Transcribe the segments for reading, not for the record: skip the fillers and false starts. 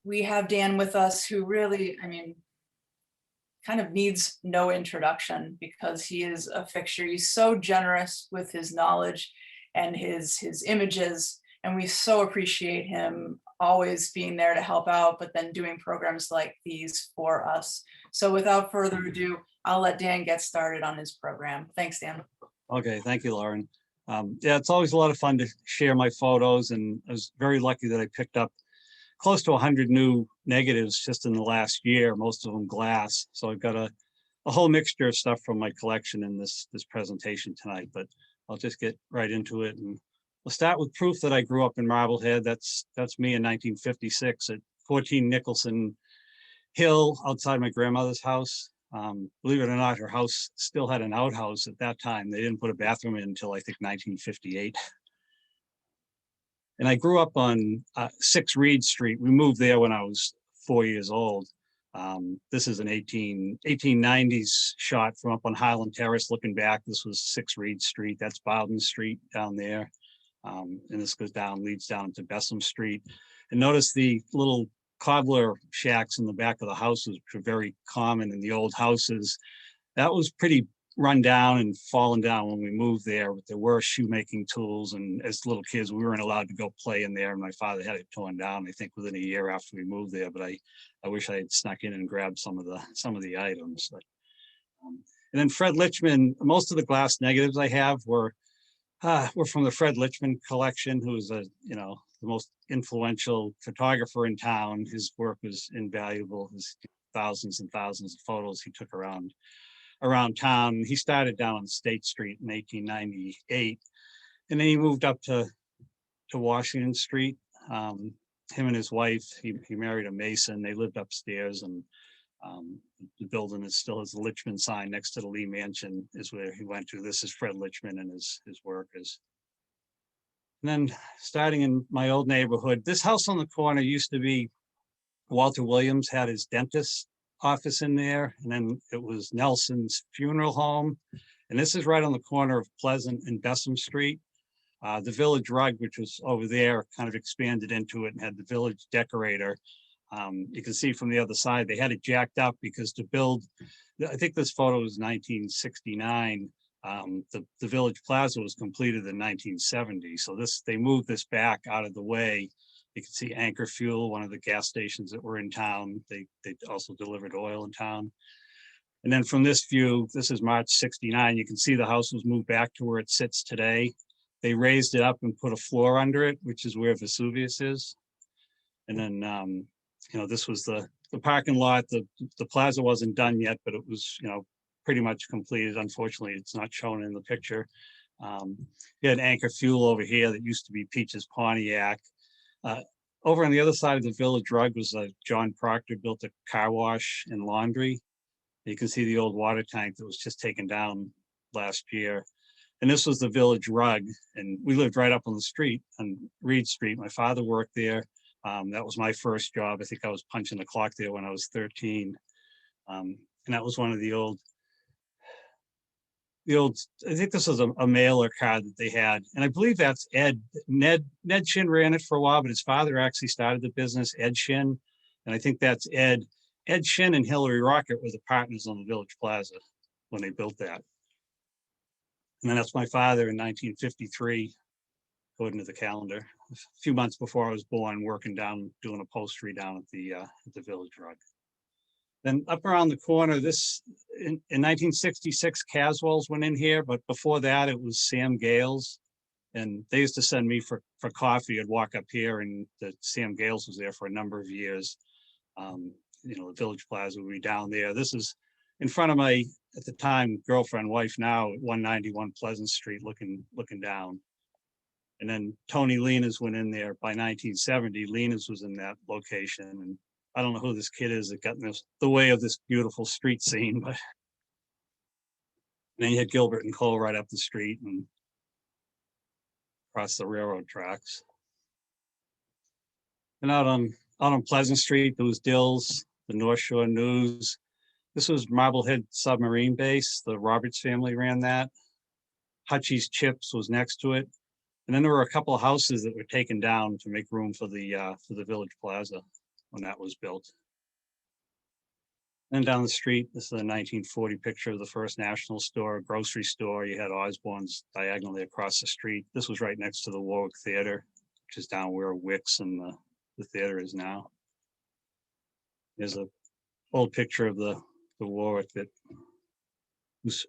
we have Dan with us who really, I mean, kind of needs no introduction because he is a fixture. He's so generous with his knowledge and his images, and we so appreciate him always being there to help out, but then doing programs like these for us. So without further ado, I'll let Dan get started on his program. Thanks, Dan. Okay, thank you, Lauren. Yeah, it's always a lot of fun to share my photos, and I was very lucky that I picked up close to 100 new negatives just in the last year, most of them glass. So I've got a whole mixture of stuff from my collection in this presentation tonight, but I'll just get right into it. And we'll start with proof that I grew up in Marblehead. That's me in 1956 at 14 Nicholson Hill outside my grandmother's house. Believe it or not, her house still had an outhouse at that time. They didn't put a bathroom in until I think 1958. And I grew up on 6 Reed Street. We moved there when I was 4 years old. This is an 1890s shot from up on Highland Terrace looking back. This was 6 Reed Street. That's Bowden Street down there. And this goes down, leads down to Bessem Street. And notice the little cobbler shacks in the back of the houses, which were very common in the old houses. That was pretty run down and fallen down when we moved there, but there were shoemaking tools. And as little kids, we weren't allowed to go play in there. My father had it torn down, I think, within a year after we moved there. But I wish I had snuck in and grabbed some of the items. But, and then Fred Lichman, most of the glass negatives I have were from the Fred Lichman collection, who was the most influential photographer in town. His work was invaluable. His thousands and thousands of photos he took around town. He started down on State Street in 1898, and then he moved up to Washington Street. Him and his wife, he married a Mason. They lived upstairs, and the building is still has the Lichman sign next to the Lee Mansion is where he went to. This is Fred Lichman and his workers. And then starting in my old neighborhood, this house on the corner used to be Walter Williams had his dentist office in there, and then it was Nelson's funeral home. And this is right on the corner of Pleasant and Bessem Street. The Village Rug, which was over there, kind of expanded into it and had the Village Decorator. You can see from the other side, they had it jacked up because to build, I think this photo was 1969. The Village Plaza was completed in 1970. So they moved this back out of the way. You can see Anchor Fuel, one of the gas stations that were in town. They also delivered oil in town. And then from this view, this is March 69. You can see the house was moved back to where it sits today. They raised it up and put a floor under it, which is where Vesuvius is. And then, this was the parking lot. The plaza wasn't done yet, but it was, pretty much completed. Unfortunately, it's not shown in the picture. You had Anchor Fuel over here that used to be Peach's Pontiac. Over on the other side of the Village Rug was John Proctor built a car wash and laundry. You can see the old water tank that was just taken down last year. And this was the Village Rug. And we lived right up on the street on Reed Street. My father worked there. That was my first job. I think I was punching the clock there when I was 13. And that was one of the old, I think this was a mailer card that they had. And I believe that's Ed. Ned Shin ran it for a while, but his father actually started the business, Ed Shin. And I think that's Ed. Ed Shin and Hillary Rocket were the partners on the Village Plaza when they built that. And then that's my father in 1953, according to the calendar. A few months before I was born, working down, doing upholstery down at the Village Rug. Then up around the corner, this in 1966, Caswell's went in here, but before that it was Sam Gales. And they used to send me for coffee. I'd walk up here and Sam Gales was there for a number of years. The Village Plaza would be down there. This is in front of my, at the time, girlfriend, wife now, at 191 Pleasant Street, looking down. And then Tony Lena's went in there by 1970. Lena's was in that location. And I don't know who this kid is that got in the way of this beautiful street scene, but then you had Gilbert and Cole right up the street and across the railroad tracks. And out on Pleasant Street, there was Dills, the North Shore News. This was Marblehead Submarine Base. The Roberts family ran that. Hutchie's Chips was next to it. And then there were a couple of houses that were taken down to make room for the Village Plaza when that was built. Then down the street, this is a 1940 picture of the first National Store, grocery store. You had Osborne's diagonally across the street. This was right next to the Warwick Theater, which is down where Wicks and the theater is now. There's an old picture of the Warwick that was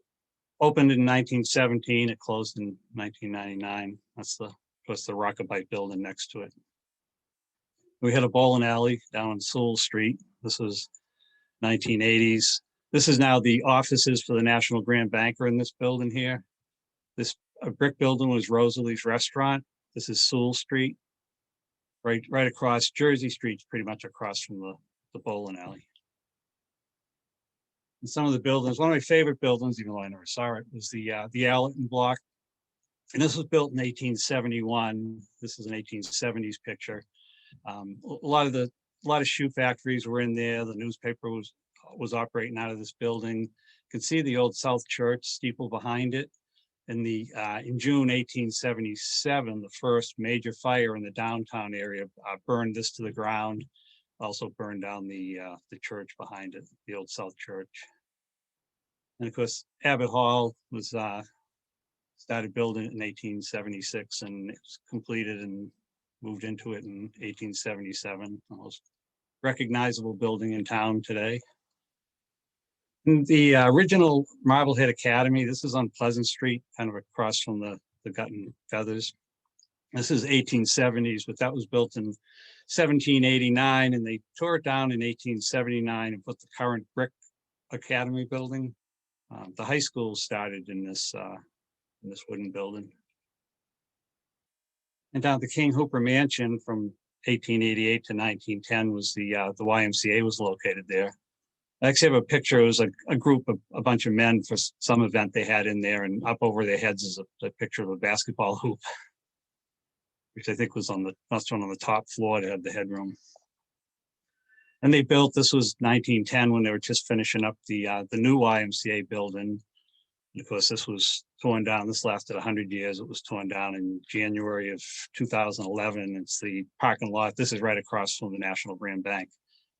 opened in 1917. It closed in 1999. That's the Rockabite building next to it. We had a bowling alley down on Sewell Street. This was 1980s. This is now the offices for the National Grand Banker in this building here. This brick building was Rosalie's Restaurant. This is Sewell Street. Right across Jersey Street's pretty much across from the bowling alley. And some of the buildings, one of my favorite buildings, even though I never saw it, was the Allerton Block. And this was built in 1871. This is an 1870s picture. A lot of shoe factories were in there. The newspaper was operating out of this building. You can see the old South Church steeple behind it. In June 1877, the first major fire in the downtown area burned this to the ground. Also burned down the church behind it, the old South Church. And of course, Abbott Hall was started building in 1876, and it was completed and moved into it in 1877. The most recognizable building in town today. And the original Marblehead Academy, this is on Pleasant Street, kind of across from the Gut and Feathers. This is 1870s, but that was built in 1789, and they tore it down in 1879 and put the current brick academy building. The high school started in this wooden building. And down at the King Hooper Mansion from 1888 to 1910 was the YMCA was located there. I actually have a picture. It was a group of a bunch of men for some event they had in there, and up over their heads is a picture of a basketball hoop, which I think was must have been on the top floor to have the headroom. And they built, this was 1910 when they were just finishing up the new YMCA building. And of course, this was torn down. This lasted 100 years. It was torn down in January of 2011. It's the parking lot. This is right across from the National Grand Bank.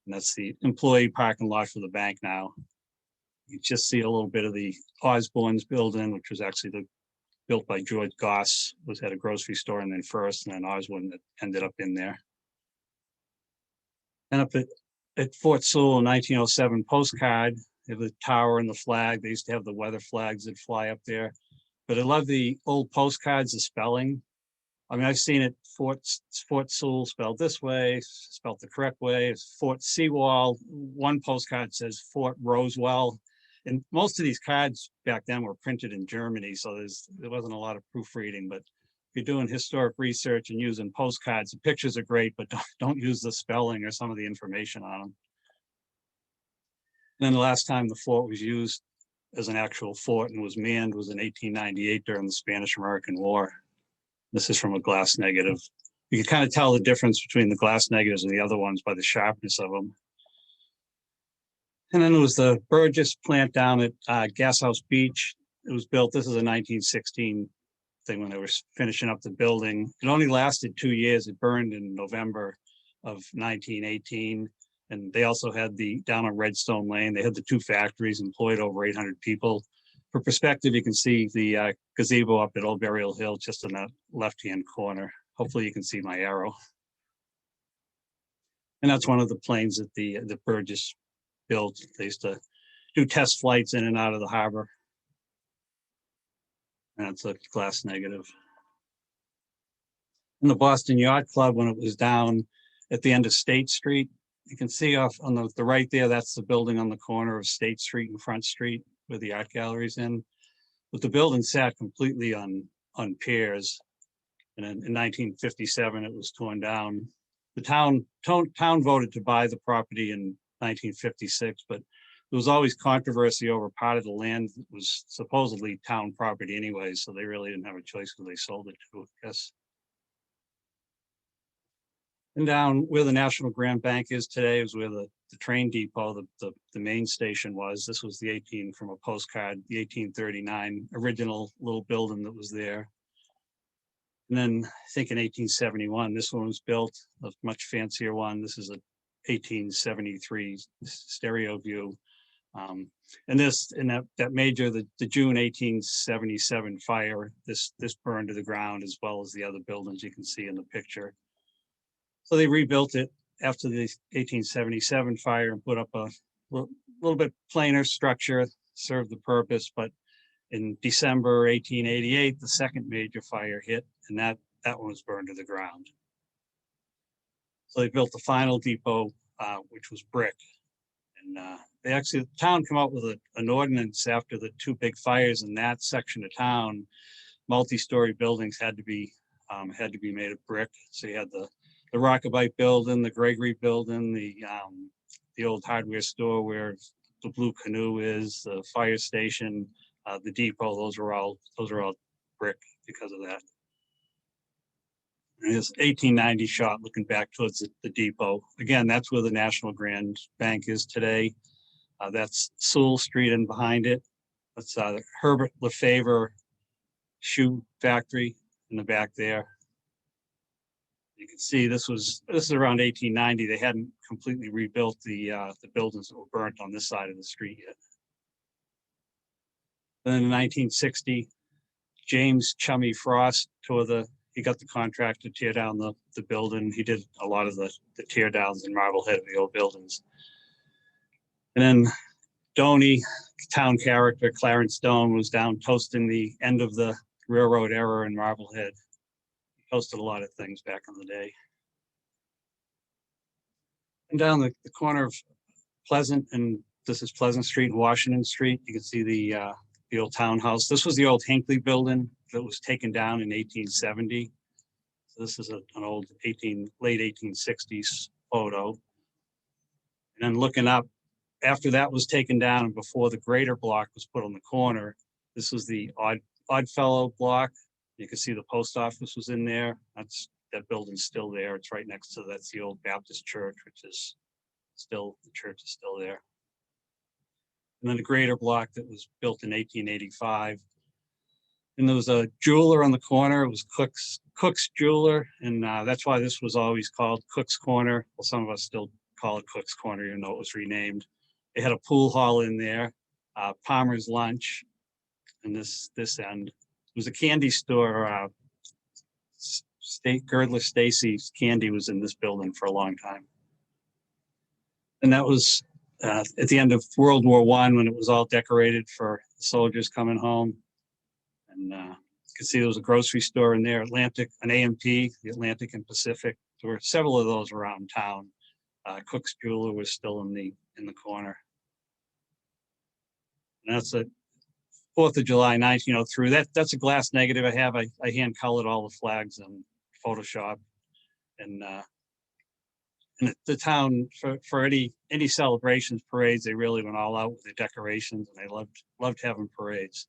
And that's the employee parking lot for the bank now. You just see a little bit of the Osborne's building, which was actually built by George Goss, had a grocery store and then first, and then Osborne that ended up in there. And up at Fort Sewell in 1907 postcard, they have the tower and the flag. They used to have the weather flags that fly up there. But I love the old postcards, the spelling. I mean, I've seen it, Fort Sewell spelled this way, spelled the correct way. It's Fort Seawall. One postcard says Fort Rosewell. And most of these cards back then were printed in Germany, so there wasn't a lot of proofreading. But if you're doing historic research and using postcards, the pictures are great, but don't use the spelling or some of the information on them. And then the last time the fort was used as an actual fort and was manned was in 1898 during the Spanish-American War. This is from a glass negative. You can kind of tell the difference between the glass negatives and the other ones by the sharpness of them. And then there was the Burgess plant down at Gashouse Beach. It was built, this is a 1916 thing when they were finishing up the building. It only lasted 2 years. It burned in November of 1918. And they also had down on Redstone Lane, they had the two factories, employed over 800 people. For perspective, you can see the gazebo up at Old Burial Hill, just in that left-hand corner. Hopefully you can see my arrow. And that's one of the planes that the Burgess built. They used to do test flights in and out of the harbor. And that's a glass negative. And the Boston Yacht Club, when it was down at the end of State Street, you can see off on the right there, that's the building on the corner of State Street and Front Street where the art gallery's in. But the building sat completely on piers. And in 1957, it was torn down. The town voted to buy the property in 1956, but there was always controversy over part of the land that was supposedly town property anyway, so they really didn't have a choice because they sold it to, I guess. And down where the National Grand Bank is today is where the train depot, the main station was. This was from a postcard, the 1839 original little building that was there. And then I think in 1871, this one was built, a much fancier one. This is a 1873 stereo view. And that major, the June 1877 fire, this burned to the ground, as well as the other buildings you can see in the picture. So they rebuilt it after the 1877 fire and put up a little bit plainer structure, served the purpose. But in December 1888, the second major fire hit, and that one was burned to the ground. So they built the final depot, which was brick. And the town came out with an ordinance after the two big fires in that section of town. Multi-story buildings had to be made of brick. So you had the Rockabite building, the Gregory building, the old hardware store where the Blue Canoe is, the fire station, the depot. Those are all brick because of that. And this 1890 shot looking back towards the depot. Again, that's where the National Grand Bank is today. That's Sewell Street and behind it. That's the Herbert Lefevre shoe factory in the back there. You can see this is around 1890. They hadn't completely rebuilt the buildings that were burnt on this side of the street yet. Then in 1960, James Chummy Frost he got the contract to tear down the building. He did a lot of the tear downs in Marblehead of the old buildings. And then Doney, town character, Clarence Doane, was down toasting the end of the railroad era in Marblehead. He toasted a lot of things back in the day. And down the corner of Pleasant, and this is Pleasant Street and Washington Street, you can see the old townhouse. This was the old Hinckley building that was taken down in 1870. So this is an old late 1860s photo. And then looking up, after that was taken down and before the greater block was put on the corner, this was the Oddfellow block. You can see the post office was in there. That building's still there. It's right next to, that's the old Baptist church, the church is still there. And then the greater block that was built in 1885. And there was a jeweler on the corner. It was Cook's Jeweler. And that's why this was always called Cook's Corner. Well, some of us still call it Cook's Corner, even though it was renamed. They had a pool hall in there, Palmer's Lunch. And this end, it was a candy store. Girdler Stacy's Candy was in this building for a long time. And that was at the end of World War I, when it was all decorated for soldiers coming home. And you can see there was a grocery store in there, Atlantic, an AMP, the Atlantic and Pacific. There were several of those around town. Cook's Jeweler was still in the corner. And that's a 4th of July, 1903. That's a glass negative I have. I hand colored all the flags in Photoshop. And the town, for any celebrations, parades, they really went all out with the decorations, and they loved having parades.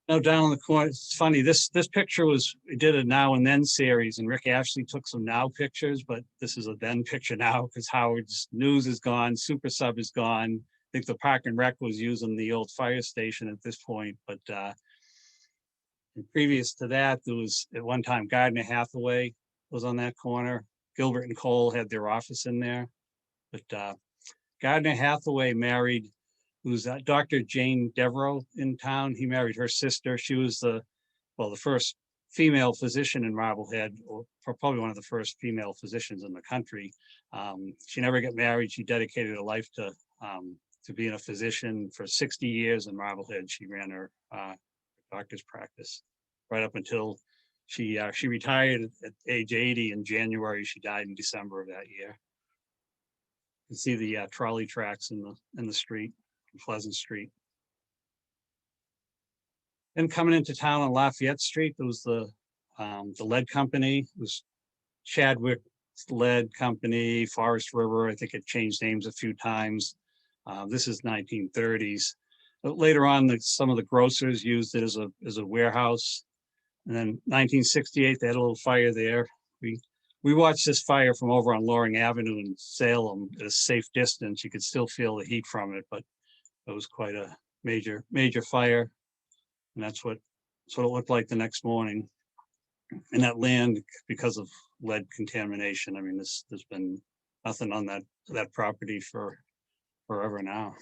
Now down in the corner, it's funny, this picture we did a now and then series, and Rick Ashley took some now pictures, but this is a then picture now because Howard's News is gone, Super Sub is gone. I think the Park and Rec was using the old fire station at this point, but previous to that, there was at one time Gardner Hathaway was on that corner. Gilbert and Cole had their office in there, but Gardner Hathaway married, who's Dr. Jane Devereaux in town. He married her sister. She was the first female physician in Marblehead, or probably one of the first female physicians in the country. She never got married. She dedicated her life to being a physician. For 60 years in Marblehead, she ran her doctor's practice right up until she retired at age 80 in January. She died in December of that year. You can see the trolley tracks in the street, Pleasant Street. And coming into town on Lafayette Street, there was the lead company. It was Chadwick Lead Company, Forest River. I think it changed names a few times. This is 1930s. But later on, some of the grocers used it as a warehouse. And then 1968, they had a little fire there. We watched this fire from over on Loring Avenue in Salem at a safe distance. You could still feel the heat from it, but it was quite a major fire. And that's what it looked like the next morning. And that land, because of lead contamination. I mean, there's been nothing on that property for forever now.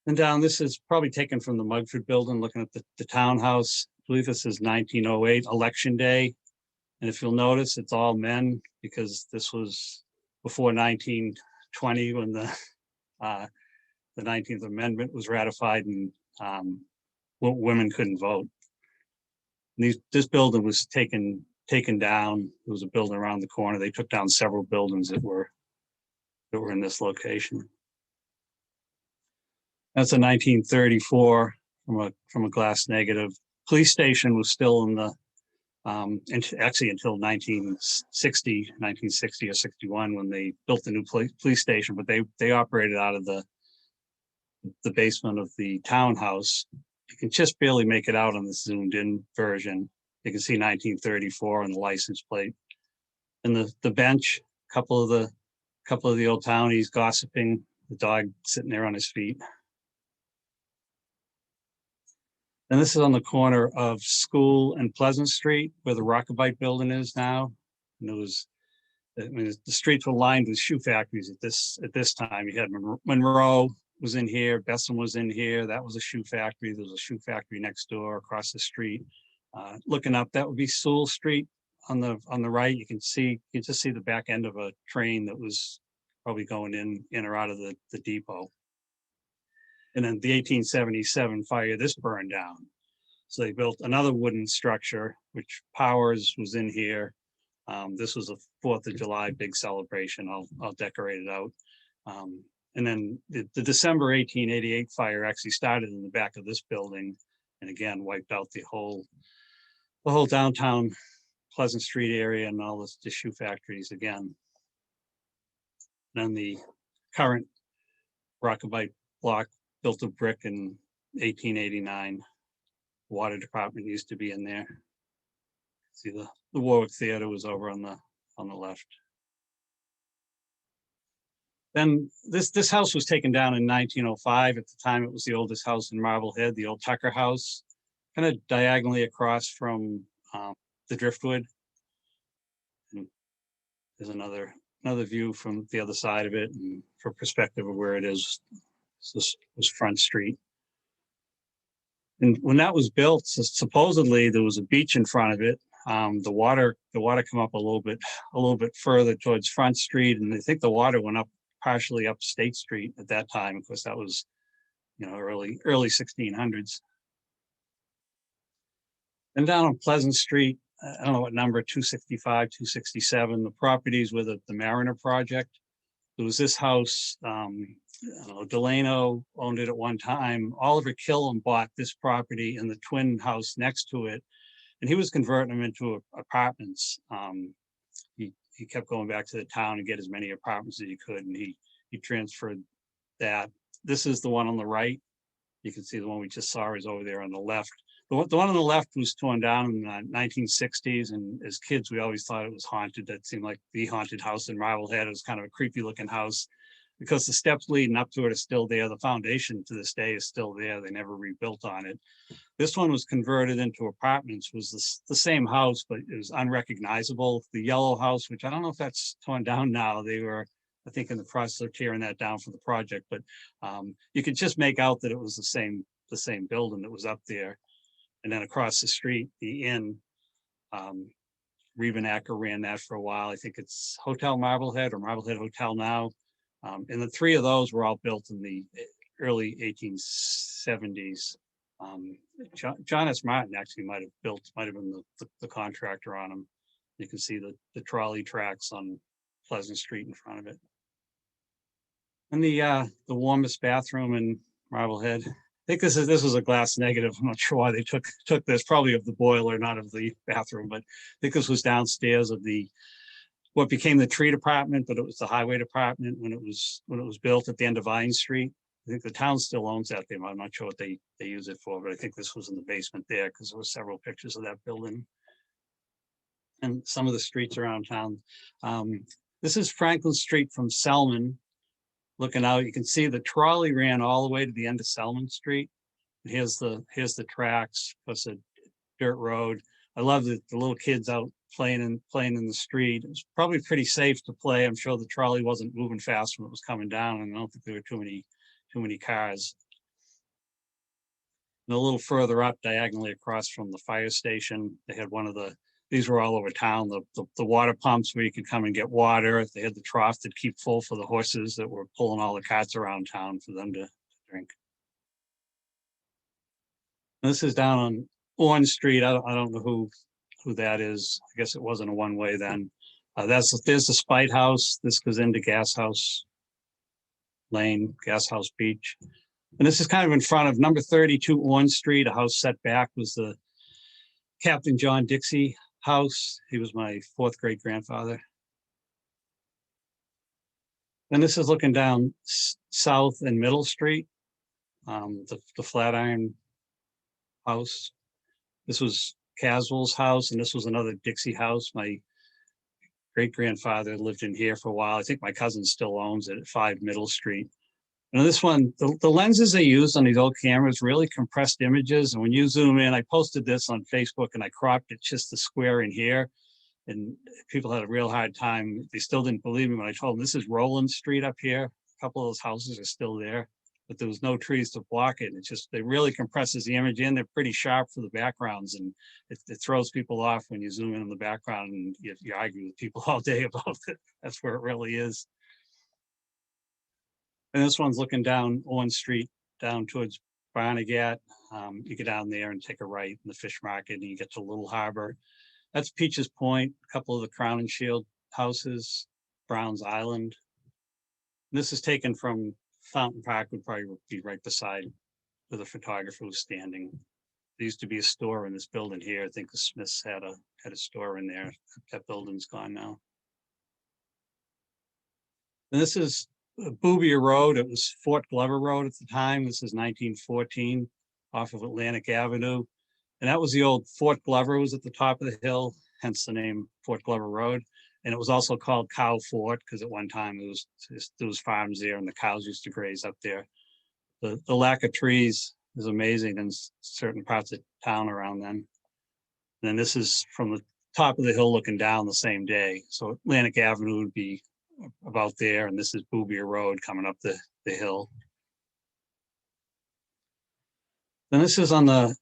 And down, this is probably taken from the Mugford building, looking at the townhouse. I believe this is 1908 election day. And if you'll notice, it's all men, because this was before 1920 when the 19th Amendment was ratified, and women couldn't vote. And this building was taken down. There was a building around the corner. They took down several buildings that were in this location. That's a 1934 from a glass negative. Police station was still in the actually until 1960 or 61 when they built the new police station, but they operated out of the basement of the townhouse. You can just barely make it out on the zoomed in version. You can see 1934 on the license plate. And the bench, couple of the old townies gossiping, the dog sitting there on his feet. And this is on the corner of School and Pleasant Street, where the Rockabite building is now. And the streets were lined with shoe factories at this time. You had Monroe was in here, Besson was in here. That was a shoe factory. There was a shoe factory next door across the street. Looking up, that would be Sewell Street on the right. You can just see the back end of a train that was probably going in or out of the depot. And then the 1877 fire, this burned down. So they built another wooden structure, which Powers was in here. This was a 4th of July big celebration. I'll decorate it out. And then the December 1888 fire actually started in the back of this building, and again wiped out the whole downtown Pleasant Street area and all the shoe factories again. Then the current Rockabite block, built of brick in 1889. Water department used to be in there. See the Warwick Theater was over on the left. Then this house was taken down in 1905. At the time, it was the oldest house in Marblehead, the old Tucker house, kind of diagonally across from the Driftwood. And there's another view from the other side of it, and for perspective of where it is. This was Front Street. And when that was built, supposedly there was a beach in front of it. The water come up a little bit further towards Front Street, and I think the water went up partially up State Street at that time. Of course, that was early 1600s. And down on Pleasant Street, I don't know what number, 265, 267. The properties with the Mariner project. There was this house. Delano owned it at one time. Oliver Killam bought this property and the twin house next to it, and he was converting them into apartments. He kept going back to the town and get as many apartments as he could, and he transferred that. This is the one on the right. You can see the one we just saw is over there on the left. The one on the left was torn down in the 1960s, and as kids, we always thought it was haunted. That seemed like the haunted house in Marblehead. It was kind of a creepy looking house, because the steps leading up to it are still there. The foundation to this day is still there. They never rebuilt on it. This one was converted into apartments, was the same house, but it was unrecognizable. The yellow house, which I don't know if that's torn down now, they were, I think, in the process of tearing that down for the project, but you could just make out that it was the same building that was up there. And then across the street, the inn, Riebenacker ran that for a while. I think it's Hotel Marblehead or Marblehead Hotel now. And the three of those were all built in the early 1870s. John S. Martin actually might have been the contractor on them. You can see the trolley tracks on Pleasant Street in front of it. And the warmest bathroom in Marblehead. I think this was a glass negative. I'm not sure why they took this, probably of the boiler, not of the bathroom, but I think this was downstairs of what became the tree department, but it was the highway department when it was built at the end of Vine Street. I think the town still owns that thing. I'm not sure what they use it for, but I think this was in the basement there because there were several pictures of that building. And some of the streets around town. This is Franklin Street from Selman. Looking out, you can see the trolley ran all the way to the end of Selman Street. Here's the tracks, plus a dirt road. I love the little kids out playing in the street. It was probably pretty safe to play. I'm sure the trolley wasn't moving fast when it was coming down, and I don't think there were too many cars. And a little further up, diagonally across from the fire station, they had these were all over town, the water pumps where you could come and get water. They had the trough that keep full for the horses that were pulling all the carts around town for them to drink. And this is down on Orange Street. I don't know who that is. I guess it wasn't a one-way then. There's the Spite House. This goes into Gas House Lane, Gas House Beach. And this is kind of in front of number 32 Orange Street. A house set back was the Captain John Dixey house. He was my fourth great grandfather. And this is looking down South and Middle Street, the Flatiron house. This was Caswell's house, and this was another Dixie house. My great grandfather lived in here for a while. I think my cousin still owns it at 5 Middle Street. And this one, the lenses they used on these old cameras really compressed images. And when you zoom in, I posted this on Facebook and I cropped it just the square in here. And people had a real hard time. They still didn't believe me when I told them this is Roland Street up here. A couple of those houses are still there, but there was no trees to block it. It's just, it really compresses the image in. They're pretty sharp for the backgrounds, and it throws people off when you zoom in on the background and you argue with people all day about it. That's where it really is. And this one's looking down Owen Street, down towards Barnegat. You get down there and take a right in the fish market and you get to Little Harbor. That's Peaches Point, a couple of the Crown and Shield houses, Browns Island. And this is taken from Fountain Park, would probably be right beside where the photographer was standing. There used to be a store in this building here. I think the Smiths had a store in there. That building's gone now. And this is Boobier Road. It was Fort Glover Road at the time. This is 1914 off of Atlantic Avenue. And that was the old Fort Glover, was at the top of the hill, hence the name Fort Glover Road. And it was also called Cow Fort because at one time there was farms there and the cows used to graze up there. The lack of trees is amazing in certain parts of town around then. And then this is from the top of the hill looking down the same day. So Atlantic Avenue would be about there, and this is Boobier Road coming up the hill. Then this is on the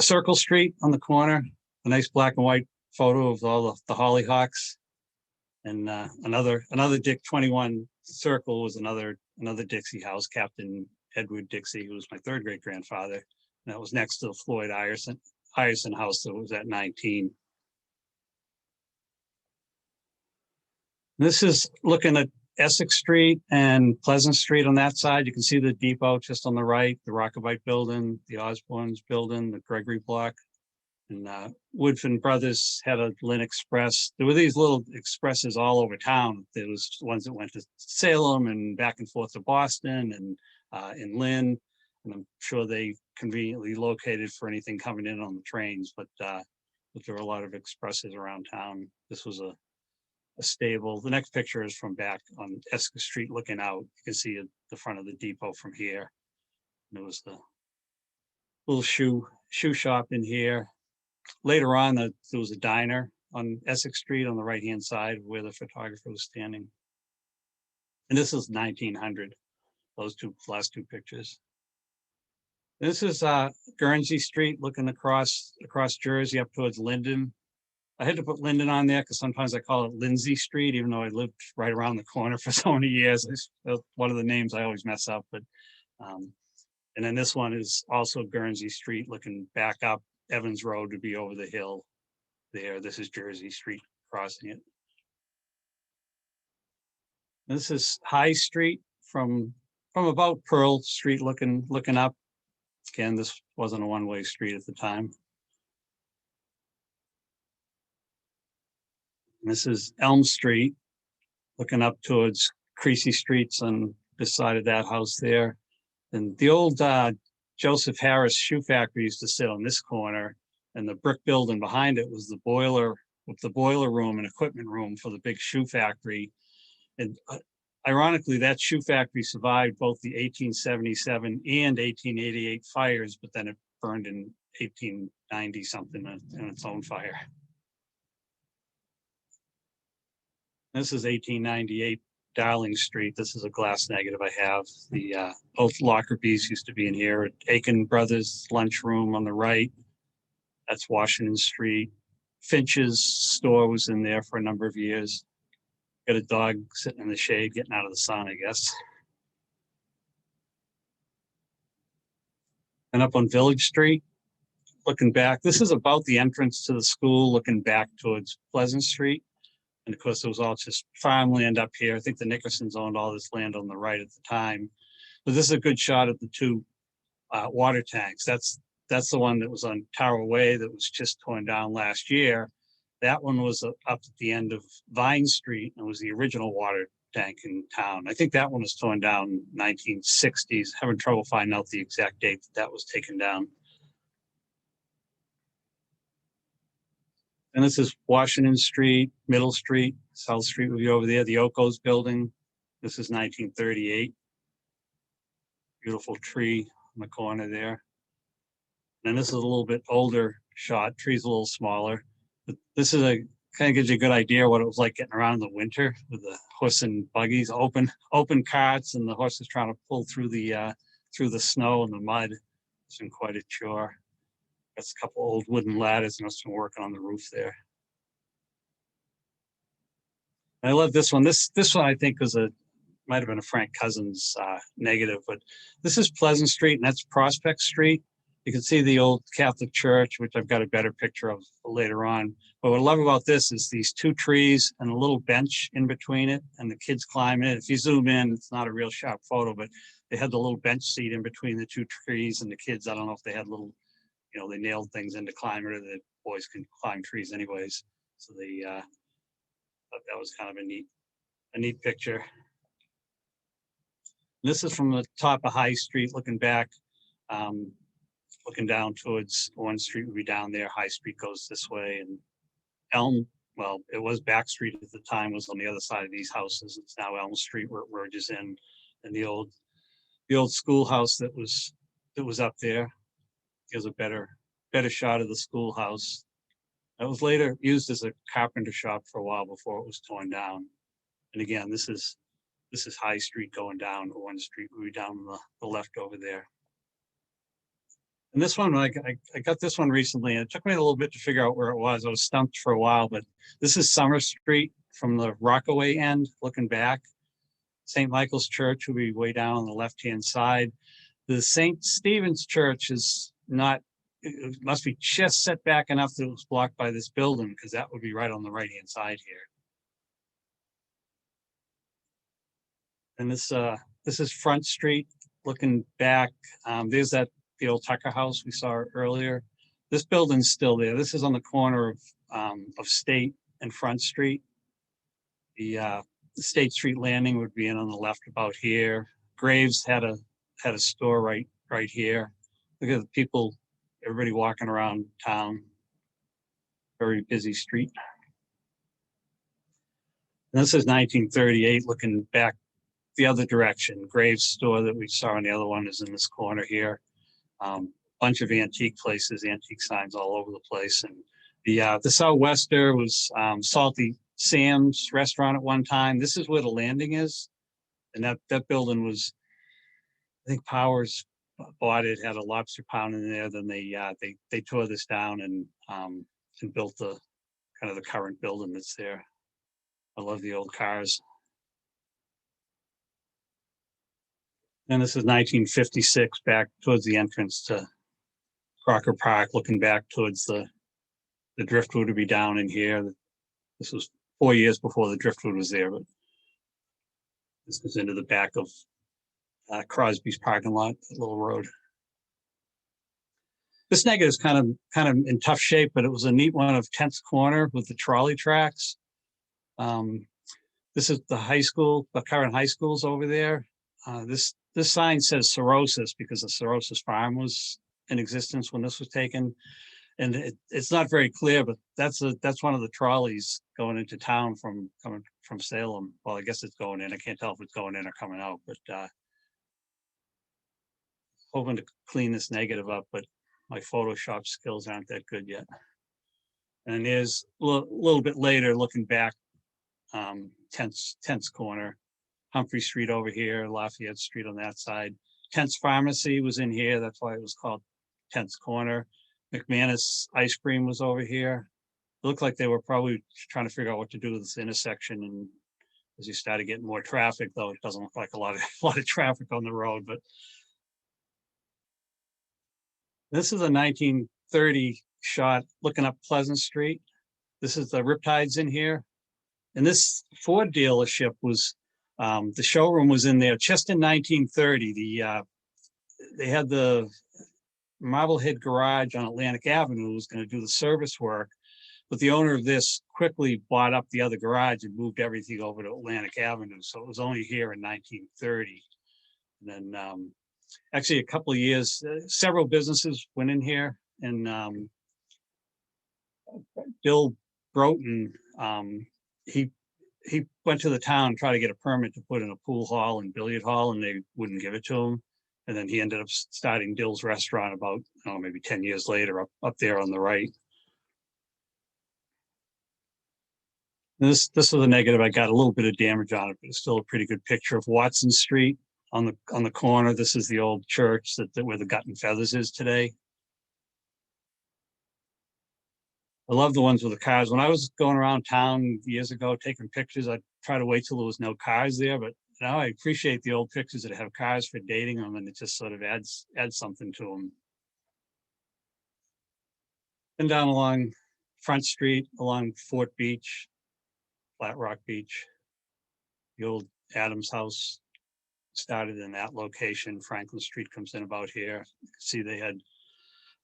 Circle Street on the corner, a nice black and white photo of all the hollyhocks. And another Dick 21 Circle was another Dixie house, Captain Edward Dixie, who was my third great grandfather. And that was next to the Floyd Ireson house that was at 19. This is looking at Essex Street and Pleasant Street on that side. You can see the depot just on the right, the Rockabite building, the Osborne's building, the Gregory block. And Woodfin Brothers had a Lynn Express. There were these little expresses all over town. There was ones that went to Salem and back and forth to Boston and in Lynn. And I'm sure they conveniently located for anything coming in on the trains, but there were a lot of expresses around town. This was a stable. The next picture is from back on Essex Street looking out. You can see the front of the depot from here. And there was the little shoe shop in here. Later on, there was a diner on Essex Street on the right-hand side where the photographer was standing. And this is 1900, those last two pictures. This is Guernsey Street looking across Jersey up towards Linden. I had to put Linden on there because sometimes I call it Lindsay Street, even though I lived right around the corner for so many years. It's one of the names I always mess up. But and then this one is also Guernsey Street looking back up. Evans Road would be over the hill there. This is Jersey Street crossing it. This is High Street from about Pearl Street looking up. Again, this wasn't a one-way street at the time. And this is Elm Street looking up towards Creasy Streets on this side of that house there. And the old Joseph Harris shoe factory used to sit on this corner, and the brick building behind it was the boiler room and equipment room for the big shoe factory. And ironically, that shoe factory survived both the 1877 and 1888 fires, but then it burned in 1899 90 something in its own fire. This is 1898 Darling Street. This is a glass negative I have. The both Lockerbies used to be in here. Aiken Brothers lunchroom on the right. That's Washington Street. Finch's store was in there for a number of years. Got a dog sitting in the shade, getting out of the sun, I guess. And up on Village Street, looking back, this is about the entrance to the school, looking back towards Pleasant Street. And of course, it was all just farmland up here. I think the Nickersons owned all this land on the right at the time. But this is a good shot of the two water tanks. That's the one that was on Tower Way that was just torn down last year. That one was up at the end of Vine Street and was the original water tank in town. I think that one was torn down in 1960s. Having trouble finding out the exact date that was taken down. And this is Washington Street, Middle Street, South Street will be over there, the Oko's building. This is 1938. Beautiful tree in the corner there. And this is a little bit older shot, tree's a little smaller. But this is a kind of gives you a good idea what it was like getting around in the winter with the horse and buggies, open carts, and the horses trying to pull through the snow and the mud. It's been quite a chore. That's a couple old wooden ladders and us been working on the roof there. I love this one. This one I think was might have been a Frank Cousins negative, but this is Pleasant Street and that's Prospect Street. You can see the old Catholic church, which I've got a better picture of later on. But what I love about this is these two trees and a little bench in between it and the kids climbing it. If you zoom in, it's not a real sharp photo, but they had the little bench seat in between the two trees and the kids, I don't know if they had little, they nailed things into climber. The boys can climb trees anyways. So they thought that was kind of a neat picture. And this is from the top of High Street, looking back, looking down towards Orange Street would be down there. High Street goes this way, and Elm, well, it was Back Street at the time, was on the other side of these houses. It's now Elm Street where it merges in, and the old schoolhouse that was up there. Gives a better shot of the schoolhouse. That was later used as a carpenter shop for a while before it was torn down. And again, this is High Street going down Orange Street. We'll be down on the left over there. And this one, I got this one recently, and it took me a little bit to figure out where it was. I was stumped for a while, but this is Summer Street from the Rockaway end, looking back. St. Michael's Church will be way down on the left-hand side. The St. Stephen's Church is not, it must be just set back enough that it was blocked by this building, because that would be right on the right-hand side here. And this is Front Street, looking back. There's the old Tucker House we saw earlier. This building's still there. This is on the corner of State and Front Street. The State Street Landing would be in on the left about here. Graves had a store right here. Look at the people, everybody walking around town. Very busy street. And this is 1938, looking back the other direction. Graves' store that we saw on the other one is in this corner here. Bunch of antique places, antique signs all over the place. And the Southwester was Salty Sam's restaurant at one time. This is where the landing is. And that building was, I think Powers bought it, had a lobster pound in there. Then they tore this down and built the kind of the current building that's there. I love the old cars. And this is 1956, back towards the entrance to Crocker Park, looking back towards the driftwood to be down in here. This was 4 years before the driftwood was there, but this goes into the back of Crosby's parking lot, that little road. This negative is kind of in tough shape, but it was a neat one of 10th Corner with the trolley tracks. This is the high school, the current high school's over there. This sign says Cirrhosis because the Cirrhosis Farm was in existence when this was taken. And it's not very clear, but that's one of the trolleys going into town coming from Salem. Well, I guess it's going in. I can't tell if it's going in or coming out, but hoping to clean this negative up, but my Photoshop skills aren't that good yet. And there's a little bit later, looking back, 10th Corner, Humphrey Street over here, Lafayette Street on that side. 10th Pharmacy was in here. That's why it was called 10th Corner. McManus Ice Cream was over here. It looked like they were probably trying to figure out what to do with this intersection. And as you started getting more traffic, though, it doesn't look like a lot of traffic on the road. But this is a 1930 shot looking up Pleasant Street. This is the Riptides in here. And this Ford dealership was, the showroom was in there just in 1930. They had the Marblehead garage on Atlantic Avenue was going to do the service work, but the owner of this quickly bought up the other garage and moved everything over to Atlantic Avenue. So it was only here in 1930. And then actually a couple of years, several businesses went in here, and Bill Broughton, he went to the town and tried to get a permit to put in a pool hall and billiard hall, and they wouldn't give it to him. And then he ended up starting Dill's Restaurant about, maybe 10 years later, up there on the right. And this was a negative. I got a little bit of damage on it, but it's still a pretty good picture of Watson Street on the corner. This is the old church where the Gut and Feathers is today. I love the ones with the cars. When I was going around town years ago taking pictures, I'd try to wait till there was no cars there. But now I appreciate the old pictures that have cars for dating them, and it just sort of adds something to them. And down along Front Street, along Fort Beach, Flat Rock Beach, the old Adams house started in that location. Franklin Street comes in about here. You can see they had,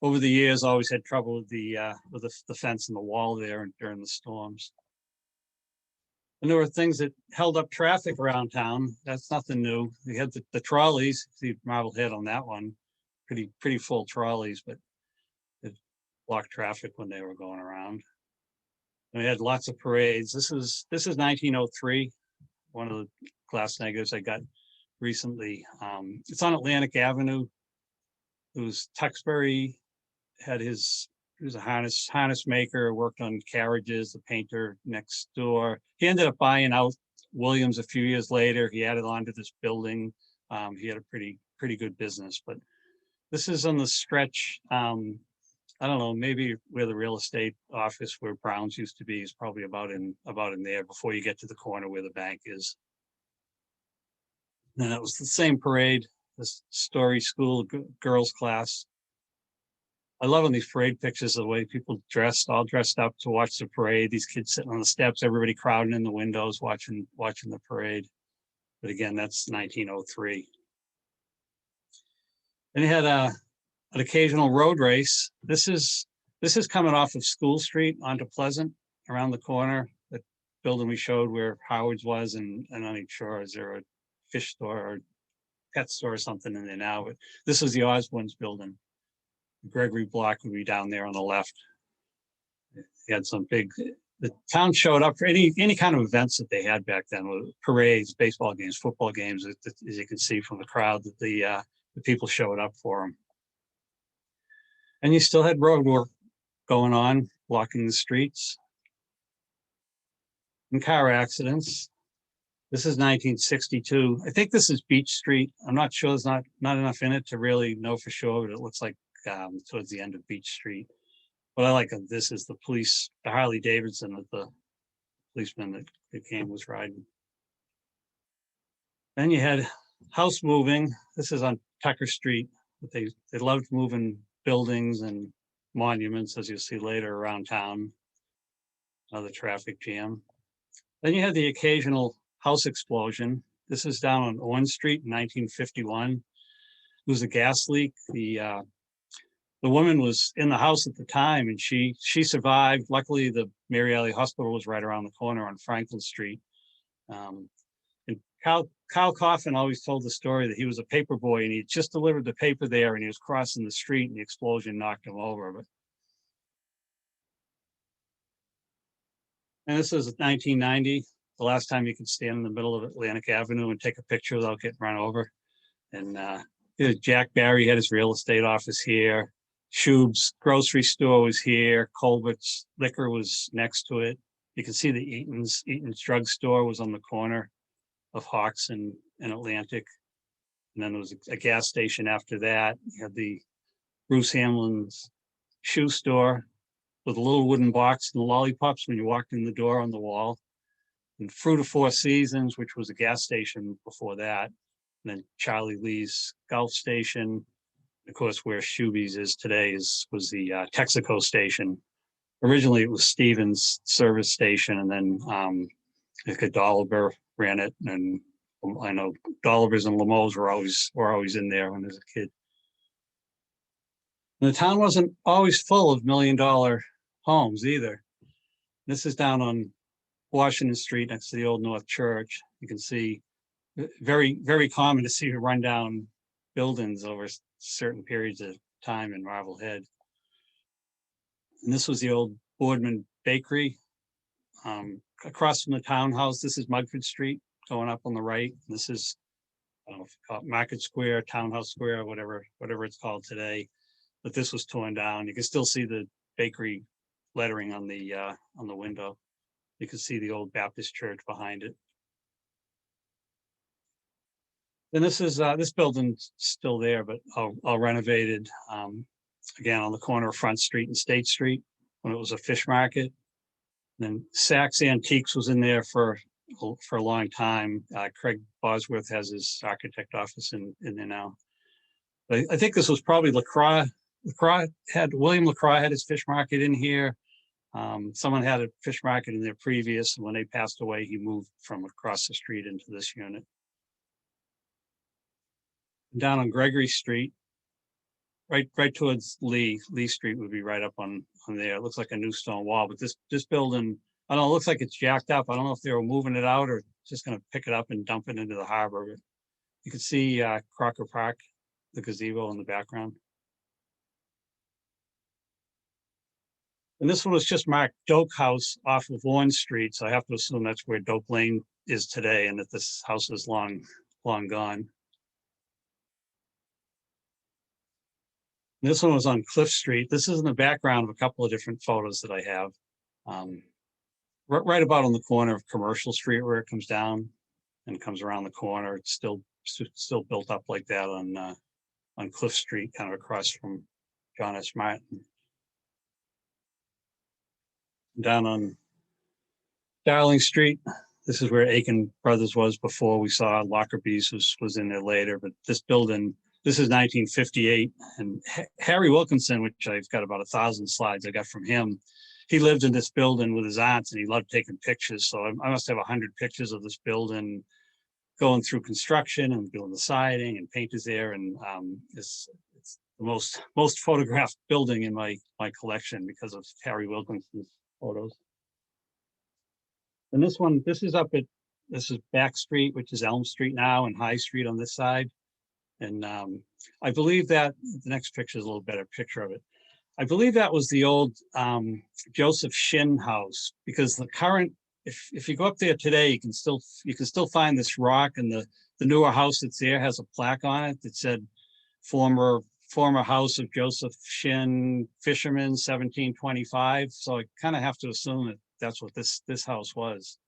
over the years, always had trouble with the fence and the wall there during the storms. And there were things that held up traffic around town. That's nothing new. We had the trolleys, see Marblehead on that one, pretty full trolleys, but it blocked traffic when they were going around. And we had lots of parades. This is 1903, one of the glass negatives I got recently. It's on Atlantic Avenue. It was Tuxbury. He was a harness maker, worked on carriages, the painter next door. He ended up buying out Williams a few years later. He added on to this building. He had a pretty good business, but this is on the stretch. I don't know, maybe where the real estate office where Brown's used to be is probably about in there before you get to the corner where the bank is. And it was the same parade, this Story School girls class. I love on these parade pictures the way people all dressed up to watch the parade. These kids sitting on the steps, everybody crowding in the windows, watching the parade. But again, that's 1903. And they had an occasional road race. This is coming off of School Street onto Pleasant, around the corner. That building we showed where Howard's was, and I'm not even sure, is there a fish store or pet store or something in there now? But this is the Osborne's building. Gregory Block would be down there on the left. He had the town showed up for any kind of events that they had back then, with parades, baseball games, football games, as you can see from the crowd, that the people showed up for them. And you still had road work going on, blocking the streets. And car accidents. This is 1962. I think this is Beach Street. I'm not sure, there's not enough in it to really know for sure, but it looks like towards the end of Beach Street. But I like this is the Harley Davidson that the policeman that came was riding. Then you had house moving. This is on Tucker Street. But they loved moving buildings and monuments, as you'll see later, around town. Another traffic jam. Then you had the occasional house explosion. This is down on Orange Street in 1951. It was a gas leak. The woman was in the house at the time, and she survived. Luckily, the Mary Alley Hospital was right around the corner on Franklin Street. And Kyle Coffin always told the story that he was a paper boy, and he just delivered the paper there, and he was crossing the street, and the explosion knocked him over. And this is 1990, the last time you could stand in the middle of Atlantic Avenue and take a picture without getting run over. And Jack Barry had his real estate office here. Shub's grocery store was here. Colbert's liquor was next to it. You can see the Eaton's drugstore was on the corner of Hawks and Atlantic. And then there was a gas station after that. You had the Bruce Hamlin's shoe store with a little wooden box and the lollipops when you walked in the door on the wall. And Fruit of Four Seasons, which was a gas station before that. And then Charlie Lee's Golf Station. Of course, where Shuby's is today was the Texaco station. Originally, it was Stevens service station, and then like a Dolliver ran it, and I know Dollivers and Lamos were always in there when I was a kid. And the town wasn't always full of $1 million homes either. This is down on Washington Street next to the Old North Church. You can see very common to see rundown buildings over certain periods of time in Marblehead. And this was the old Boardman Bakery. Across from the townhouse, this is Mugford Street going up on the right. And this is, I don't know if you call it Market Square, Townhouse Square, whatever it's called today. But this was torn down. You can still see the bakery lettering on the window. You can see the old Baptist church behind it. And this building's still there, but all renovated. Again, on the corner of Front Street and State Street when it was a fish market. And then Saks Antiques was in there for a long time. Craig Bosworth has his architect office in there now. But I think this was probably LaCroix. William LaCroix had his fish market in here. Someone had a fish market in there previous, and when they passed away, he moved from across the street into this unit. Down on Gregory Street, right towards Lee Street would be right up on there. It looks like a new stone wall, but this building, I don't know, it looks like it's jacked up. I don't know if they were moving it out or just going to pick it up and dump it into the harbor. But you can see Crocker Park, the gazebo in the background. And this one was just marked Doak House off of Warren Street, so I have to assume that's where Doak Lane is today, and that this house is long gone. This one was on Cliff Street. This is in the background of a couple of different photos that I have. Right about on the corner of Commercial Street where it comes down and comes around the corner. It's still built up like that on Cliff Street, kind of across from John S. Martin. Down on Darling Street, this is where Aiken Brothers was before. We saw Lockerbie's was in there later, but this building, this is 1958, and Harry Wilkinson, which I've got about 1,000 slides I got from him, he lived in this building with his aunts, and he loved taking pictures. So I must have 100 pictures of this building going through construction and doing the siding and paint is there, and it's the most photographed building in my collection because of Harry Wilkinson's photos. And this is Back Street, which is Elm Street now, and High Street on this side. And I believe that the next picture is a little better picture of it. I believe that was the old Joseph Shin house, because the current, if you go up there today, you can still find this rock, and the newer house that's there has a plaque on it that said former house of Joseph Shin, fisherman, 1725. So I kind of have to assume that that's what this house was.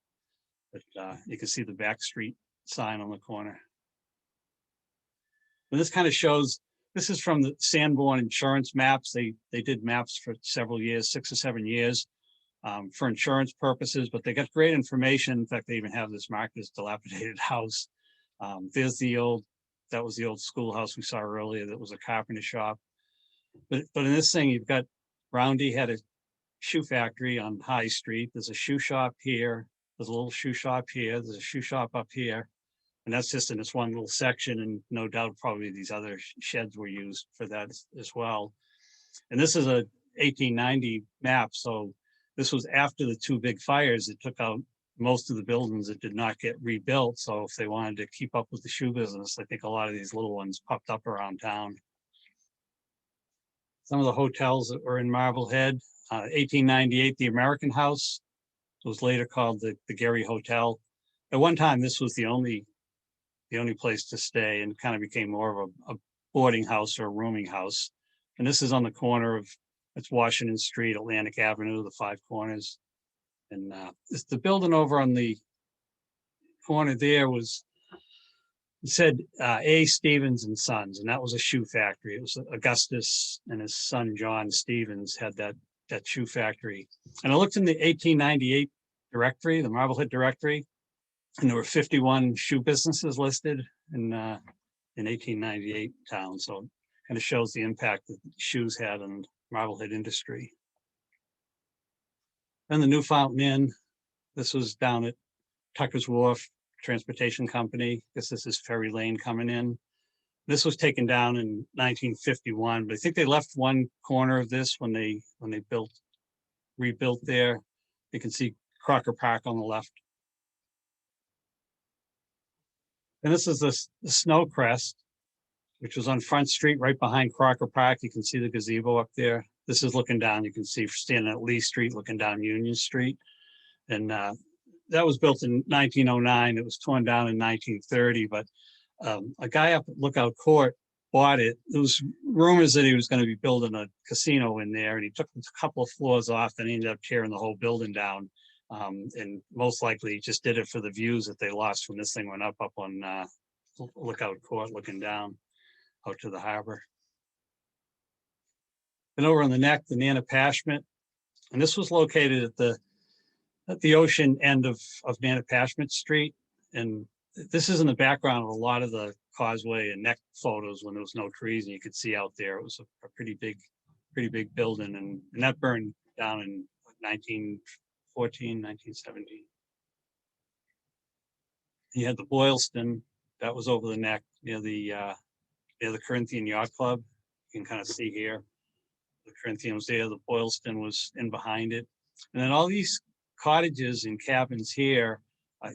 But you can see the Back Street sign on the corner. And this kind of shows, this is from the Sanborn insurance maps. They did maps for several years, 6 or 7 years, for insurance purposes, but they got great information. In fact, they even have this marked as dilapidated house. There's that was the old schoolhouse we saw earlier. That was a carpenter shop. But in this thing, you've got Roundy had a shoe factory on High Street. There's a shoe shop here. There's a little shoe shop here. There's a shoe shop up here. And that's just in this one little section. And no doubt probably these other sheds were used for that as well. And this is a 1890 map. So this was after the 2 big fires that took out most of the buildings that did not get rebuilt. So if they wanted to keep up with the shoe business, I think a lot of these little ones popped up around town. Some of the hotels that were in Marblehead, 1898, the American House was later called the Gary Hotel. At one time, this was the only place to stay, and kind of became more of a boarding house or a rooming house. And this is on the corner of, it's Washington Street, Atlantic Avenue, the Five Corners. And the building over on the corner there was, it said A. Stevens and Sons, and that was a shoe factory. It was Augustus and his son John Stevens had that shoe factory. And I looked in the 1898 directory, the Marblehead directory, and there were 51 shoe businesses listed in 1898 town. So it kind of shows the impact that shoes had on Marblehead industry. Then the new Fountain Inn. This was down at Tucker's Wharf Transportation Company. This is Ferry Lane coming in. This was taken down in 1951, but I think they left one corner of this when they rebuilt there. You can see Crocker Park on the left. And this is the Snow Crest, which was on Front Street right behind Crocker Park. You can see the gazebo up there. This is looking down. You can see standing at Lee Street, looking down Union Street. And that was built in 1909. It was torn down in 1930, but a guy up at Lookout Court bought it. There was rumors that he was going to be building a casino in there, and he took a couple of floors off, and he ended up tearing the whole building down. And most likely he just did it for the views that they lost when this thing went up on Lookout Court, looking down out to the harbor. And over on the neck, the Nanapashmet, and this was located at the ocean end of Nanapashmet Street. And this is in the background of a lot of the causeway and neck photos when there was no trees, and you could see out there. It was a pretty big building, and that burned down in 1914, 1917. You had the Boylston, that was over the neck near the Corinthian Yacht Club. You can kind of see here. The Corinthian was there, the Boylston was in behind it. And then all these cottages and cabins here,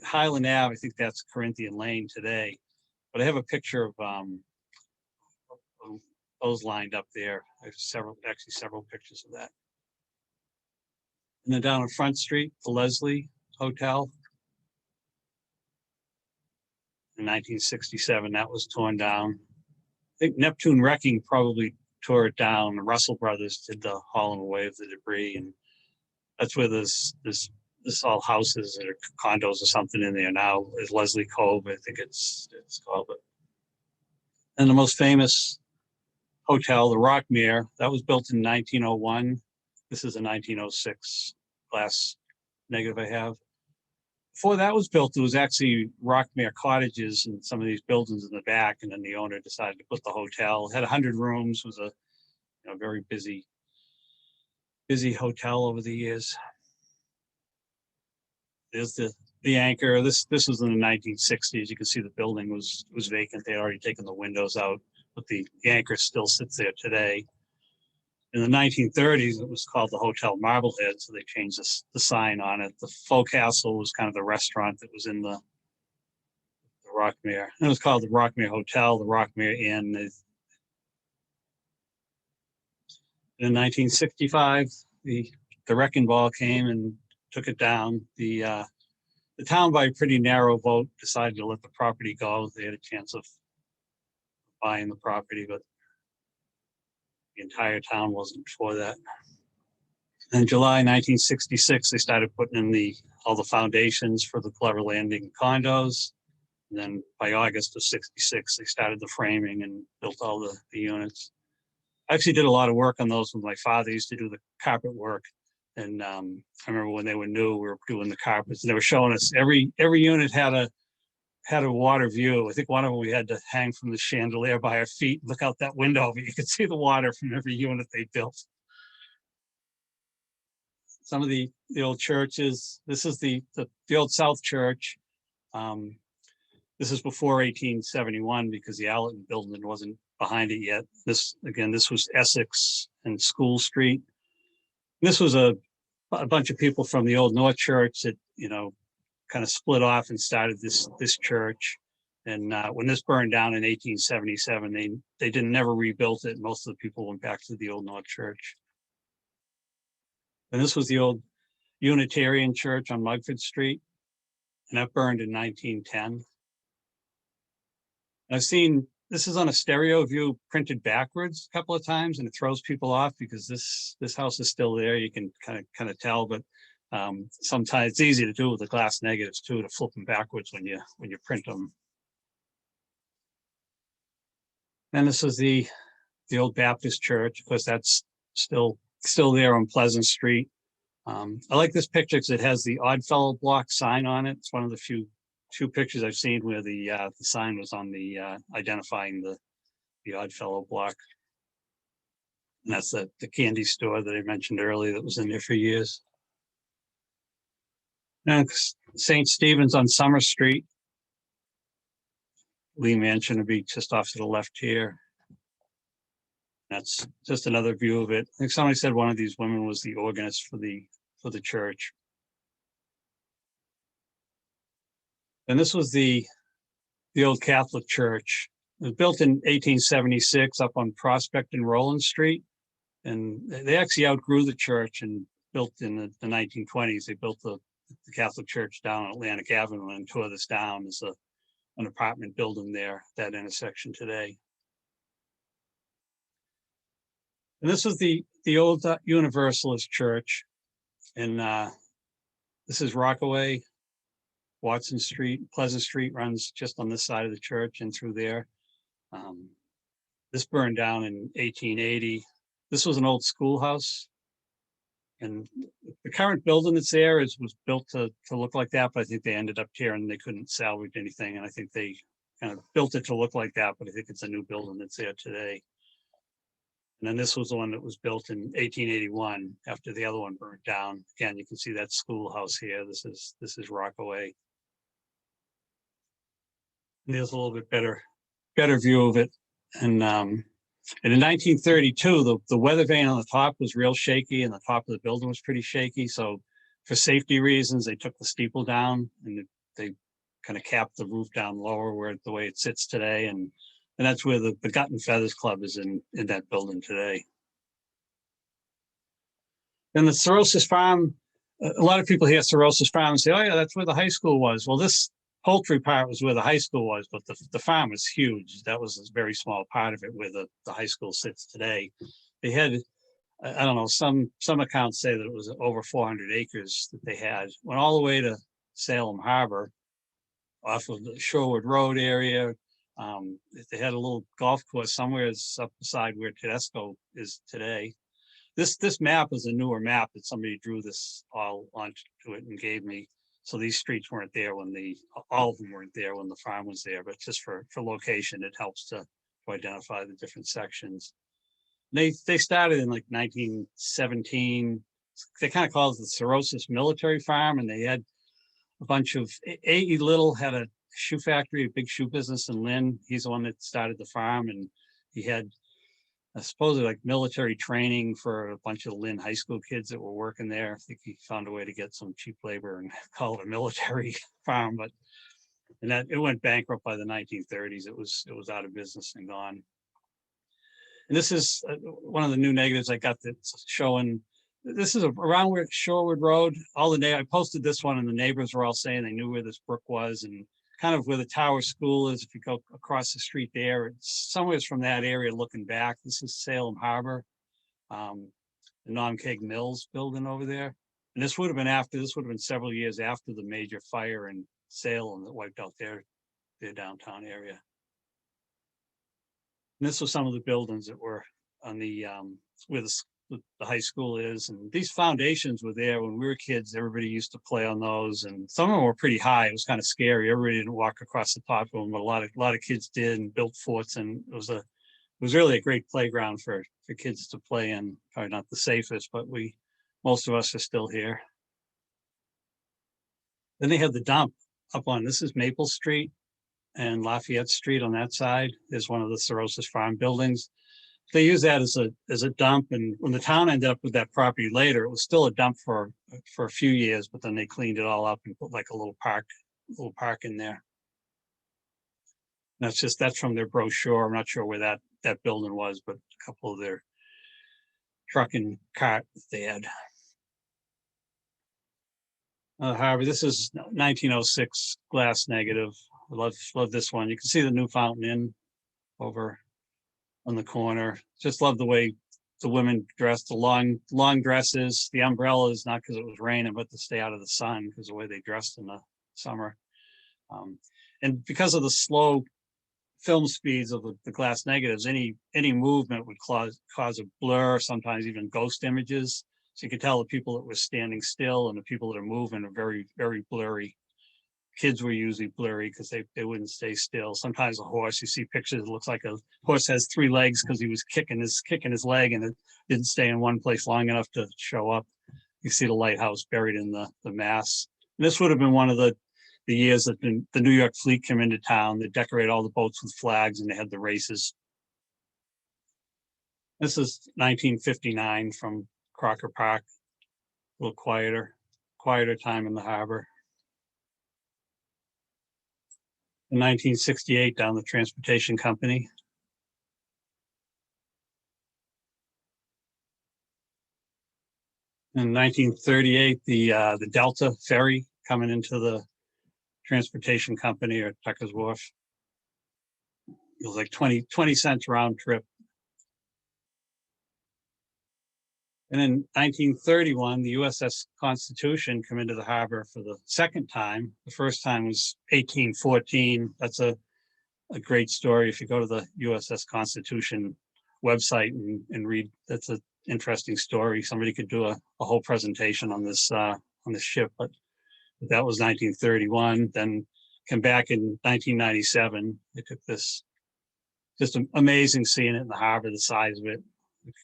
Highland Ave, I think that's Corinthian Lane today. But I have a picture of those lined up there. I have several pictures of that. And then down on Front Street, the Leslie Hotel. In 1967, that was torn down. I think Neptune Wrecking probably tore it down. The Russell brothers did the hauling away of the debris, and that's where this all houses or condos or something in there now is Leslie Cove, I think it's called it. And the most famous hotel, the Rockmere, that was built in 1901. This is a 1906 glass negative I have. Before that was built, there was actually Rockmere cottages and some of these buildings in the back, and then the owner decided to put the hotel. It had 100 rooms, was a very busy hotel over the years. There's the anchor. This was in the 1960s. You can see the building was vacant. They had already taken the windows out, but the anchor still sits there today. In the 1930s, it was called the Hotel Marblehead, so they changed the sign on it. The Forecastle was kind of the restaurant that was in the Rockmere. And it was called the Rockmere Hotel, the Rockmere Inn. In 1965, the wrecking ball came and took it down. The town, by a pretty narrow vote, decided to let the property go. They had a chance of buying the property, but the entire town wasn't for that. In July 1966, they started putting in all the foundations for the Clever Landing condos. And then by August of 66, they started the framing and built all the units. I actually did a lot of work on those with my father. He used to do the carpet work. And I remember when they were new, we were doing the carpets, and they were showing us every unit had a water view. I think one of them we had to hang from the chandelier by our feet, look out that window, but you could see the water from every unit they built. Some of the old churches. This is the old South Church. This is before 1871 because the Allerton building wasn't behind it yet. This was Essex and School Street. This was a bunch of people from the old North Church that, kind of split off and started this church. And when this burned down in 1877, they never rebuilt it. Most of the people went back to the old North Church. And this was the old Unitarian Church on Mugford Street, and that burned in 1910. I've seen this is on a stereo view printed backwards a couple of times, and it throws people off because this house is still there. You can kind of tell, but sometimes it's easy to do with the glass negatives too, to flip them backwards when you print them. And this is the old Baptist church. Of course, that's still there on Pleasant Street. I like this picture because it has the Oddfellow block sign on it. It's one of the few pictures I've seen where the sign was on the identifying the Oddfellow block. And that's the candy store that I mentioned earlier that was in there for years. Next, St. Stephen's on Summer Street. Lee Mansion would be just off to the left here. That's just another view of it. I think somebody said one of these women was the organist for the church. And this was the old Catholic church. It was built in 1876 up on Prospect and Roland Street. And they actually outgrew the church and built in the 1920s. They built the Catholic church down on Atlantic Avenue and tore this down as an apartment building there, that intersection today. And this was the old Universalist church. And this is Rockaway, Watson Street. Pleasant Street runs just on this side of the church and through there. This burned down in 1880. This was an old schoolhouse. And the current building that's there was built to look like that, but I think they ended up tearing, they couldn't salvage anything. And I think they kind of built it to look like that, but I think it's a new building that's there today. And then this was the one that was built in 1881 after the other one burned down. Again, you can see that schoolhouse here. This is Rockaway. And there's a little bit better view of it. And in 1932, the weather vane on the top was real shaky and the top of the building was pretty shaky. So for safety reasons, they took the steeple down and they kind of capped the roof down lower where the way it sits today. And that's where the Gut and Feathers Club is in that building today. And the Cirrhosis Farm, a lot of people hear Cirrhosis Farm and say, oh yeah, that's where the high school was. Well, this poultry part was where the high school was, but the farm was huge. That was a very small part of it where the high school sits today. They had, I don't know, some accounts say that it was over 400 acres that they had. Went all the way to Salem Harbor off of the Shorewood Road area. They had a little golf course somewhere up beside where Tedesco is today. This map is a newer map that somebody drew this all onto it and gave me. So these streets weren't there when all of them weren't there when the farm was there, but just for location, it helps to identify the different sections. They started in like 1917. They kind of called it the Cirrhosis Military Farm, and they had a bunch of, A.E. Little had a shoe factory, a big shoe business in Lynn. He's the one that started the farm, and he had supposedly like military training for a bunch of Lynn high school kids that were working there. I think he found a way to get some cheap labor and call it a military farm, but it went bankrupt by the 1930s. It was out of business and gone. And this is one of the new negatives I got that's showing. This is around where Shorewood Road. I posted this one, and the neighbors were all saying they knew where this brook was, and kind of where the Tower School is. If you go across the street there, it's somewhere from that area looking back. This is Salem Harbor, the Nomkeg Mills building over there. And this would have been several years after the major fire in Salem that wiped out their downtown area. And this was some of the buildings that were on the where the high school is. And these foundations were there when we were kids. Everybody used to play on those, and some of them were pretty high. It was kind of scary. Everybody didn't walk across the top of them, but a lot of kids did and built forts. And it was really a great playground for kids to play in. Probably not the safest, but most of us are still here. Then they had the dump up on, this is Maple Street and Lafayette Street on that side. There's one of the Cirrhosis Farm buildings. They use that as a dump, and when the town ended up with that property later, it was still a dump for a few years, but then they cleaned it all up and put like a little park in there. And that's from their brochure. I'm not sure where that building was, but a couple of their truck and cart they had. However, this is 1906 glass negative. I love this one. You can see the new Fountain Inn over on the corner. Just love the way the women dressed, the long dresses, the umbrellas, not because it was raining, but to stay out of the sun, because the way they dressed in the summer. And because of the slow film speeds of the glass negatives, any movement would cause a blur, sometimes even ghost images. So you could tell the people that were standing still and the people that are moving are very, very blurry. Kids were usually blurry because they wouldn't stay still. Sometimes a horse, you see pictures, it looks like a horse has 3 legs because he was kicking his leg and it didn't stay in one place long enough to show up. You see the lighthouse buried in the mass. And this would have been one of the years that the New York fleet came into town. They decorated all the boats with flags and they had the races. This is 1959 from Crocker Park. A little quieter time in the harbor. In 1968, down the transportation company. In 1938, the Delta ferry coming into the transportation company or Tucker's Wharf. It was like 20 cents round trip. And in 1931, the USS Constitution came into the harbor for the second time. The first time was 1814. That's a great story. If you go to the USS Constitution website and read, that's an interesting story. Somebody could do a whole presentation on this ship, but that was 1931. Then came back in 1997. They took this, just amazing seeing it in the harbor, the size of it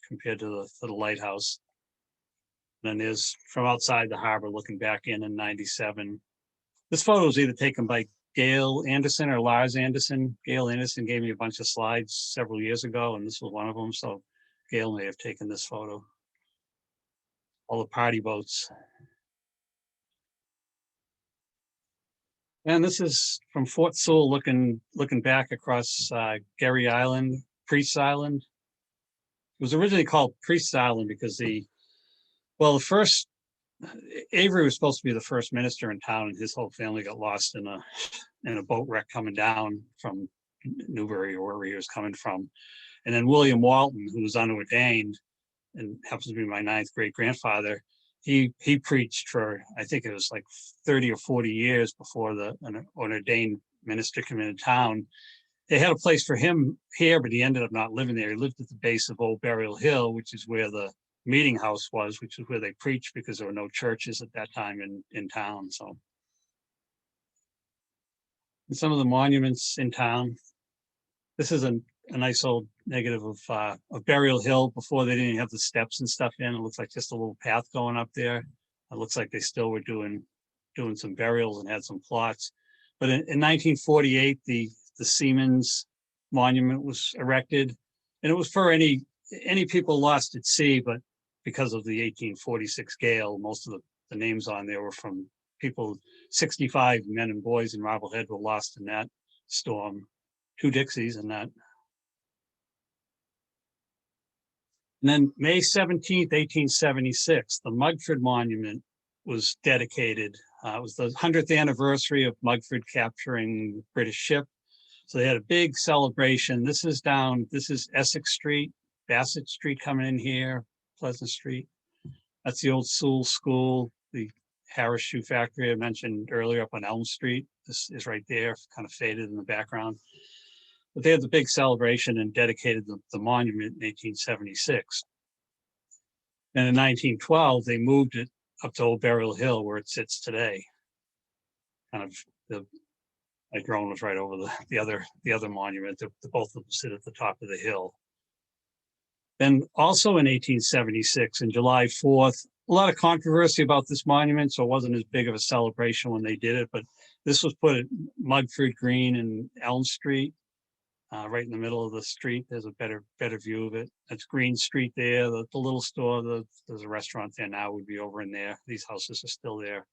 compared to the lighthouse. And then there's from outside the harbor looking back in 97. This photo was either taken by Gail Anderson or Lars Anderson. Gail Anderson gave me a bunch of slides several years ago, and this was one of them. So Gail may have taken this photo. All the party boats. And this is from Fort Sewell looking back across Gary Island, Priest Island. It was originally called Priest Island because Avery was supposed to be the first minister in town, and his whole family got lost in a boat wreck coming down from Newbury or wherever he was coming from. And then William Walton, who was unordained and happens to be my 9th great grandfather, he preached for, I think it was like 30 or 40 years before an ordained minister came into town. They had a place for him here, but he ended up not living there. He lived at the base of Old Burial Hill, which is where the meeting house was, which is where they preached because there were no churches at that time in town. So, and some of the monuments in town. This is a nice old negative of Burial Hill before they didn't have the steps and stuff in. It looks like just a little path going up there. It looks like they still were doing some burials and had some plots. But in 1948, the Seamen's Monument was erected, and it was for any people lost at sea. But because of the 1846 gale, most of the names on there were from people. 65 men and boys in Marblehead were lost in that storm. 2 Dixies in that. And then May 17th, 1876, the Mugford Monument was dedicated. It was the 100th anniversary of Mugford capturing the British ship. So they had a big celebration. This is Essex Street, Bassett Street coming in here, Pleasant Street. That's the old Sewell School, the Harris Shoe Factory I mentioned earlier up on Elm Street. This is right there, kind of faded in the background. But they had the big celebration and dedicated the monument in 1876. And in 1912, they moved it up to Old Burial Hill where it sits today. Kind of my drone was right over the other monument. The both of them sit at the top of the hill. Then also in 1876, in July 4th, a lot of controversy about this monument, so it wasn't as big of a celebration when they did it, but this was put at Mugford Green and Elm Street, right in the middle of the street. There's a better view of it. That's Green Street there, the little store, there's a restaurant there now, would be over in there. These houses are still there.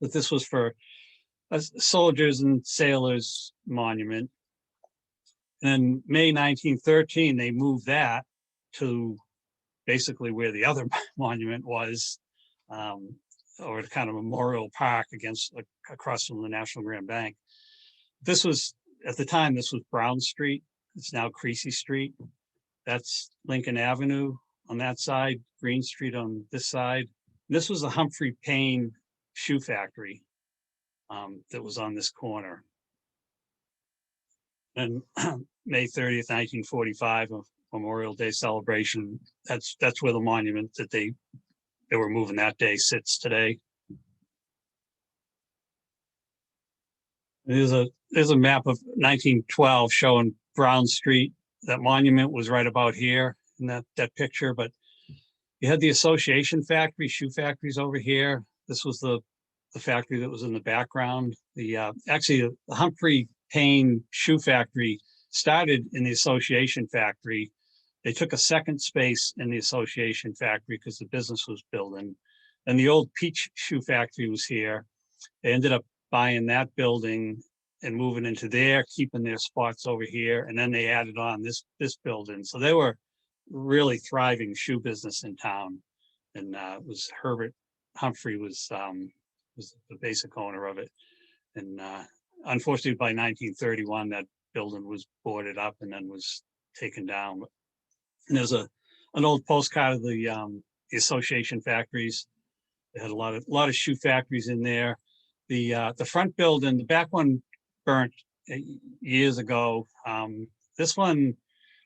But this was for a soldiers and sailors monument. And May 1913, they moved that to basically where the other monument was, or kind of Memorial Park across from the National Grand Bank. This was, at the time, this was Brown Street. It's now Creasy Street. That's Lincoln Avenue on that side, Green Street on this side. This was a Humphrey Payne shoe factory that was on this corner. And May 30th, 1945, a Memorial Day celebration. That's where the monument that they were moving that day sits today. There's a map of 1912 showing Brown Street. That monument was right about here in that picture, but you had the Association factory, shoe factories over here. This was the factory that was in the background. Actually, the Humphrey Payne shoe factory started in the Association factory. They took a second space in the Association factory because the business was building. And the old Peach shoe factory was here. They ended up buying that building and moving into there, keeping their spots over here. And then they added on this building. So they were really thriving shoe business in town. And it was Herbert Humphrey was the basic owner of it. And unfortunately, by 1931, that building was boarded up and then was taken down. And there's an old postcard of the Association factories. They had a lot of shoe factories in there. The front building, the back one burnt years ago. This one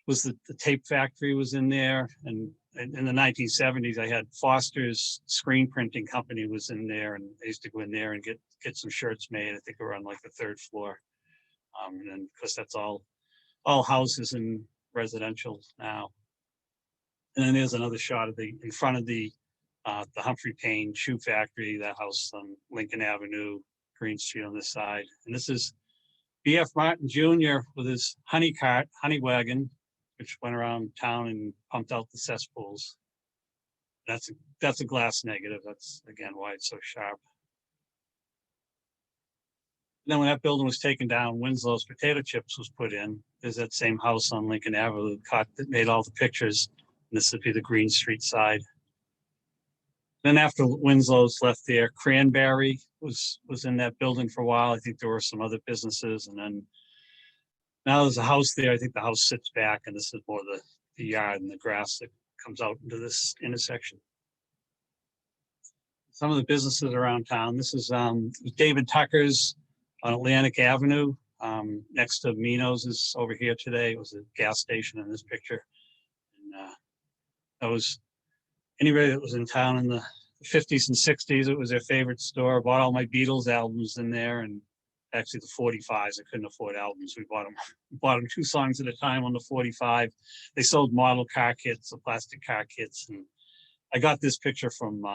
was the tape factory was in there, and in the 1970s, I had Foster's screen printing company was in there, and I used to go in there and get some shirts made. I think we were on like the third floor, and then because that's all houses and residential now. And then there's another shot of in front of the Humphrey Payne shoe factory, that house on Lincoln Avenue, Green Street on this side. And this is B.F. Martin Jr. with his honey wagon, which went around town and pumped out the cesspools. That's a glass negative. That's again why it's so sharp. Then when that building was taken down, Winslow's Potato Chips was put in. There's that same house on Lincoln Avenue that made all the pictures. And this would be the Green Street side. Then after Winslow's left there, Cranberry was in that building for a while. I think there were some other businesses, and then now there's a house there. I think the house sits back, and this is more the yard and the grass that comes out into this intersection. Some of the businesses around town. This is David Tucker's on Atlantic Avenue, next to Mino's is over here today. It was a gas station in this picture. And that was anybody that was in town in the 50s and 60s. It was their favorite store. I bought all my Beatles albums in there, and actually the 45s. I couldn't afford albums. We bought them 2 songs at a time on the 45. They sold model car kits, the plastic car kits, and I got this picture from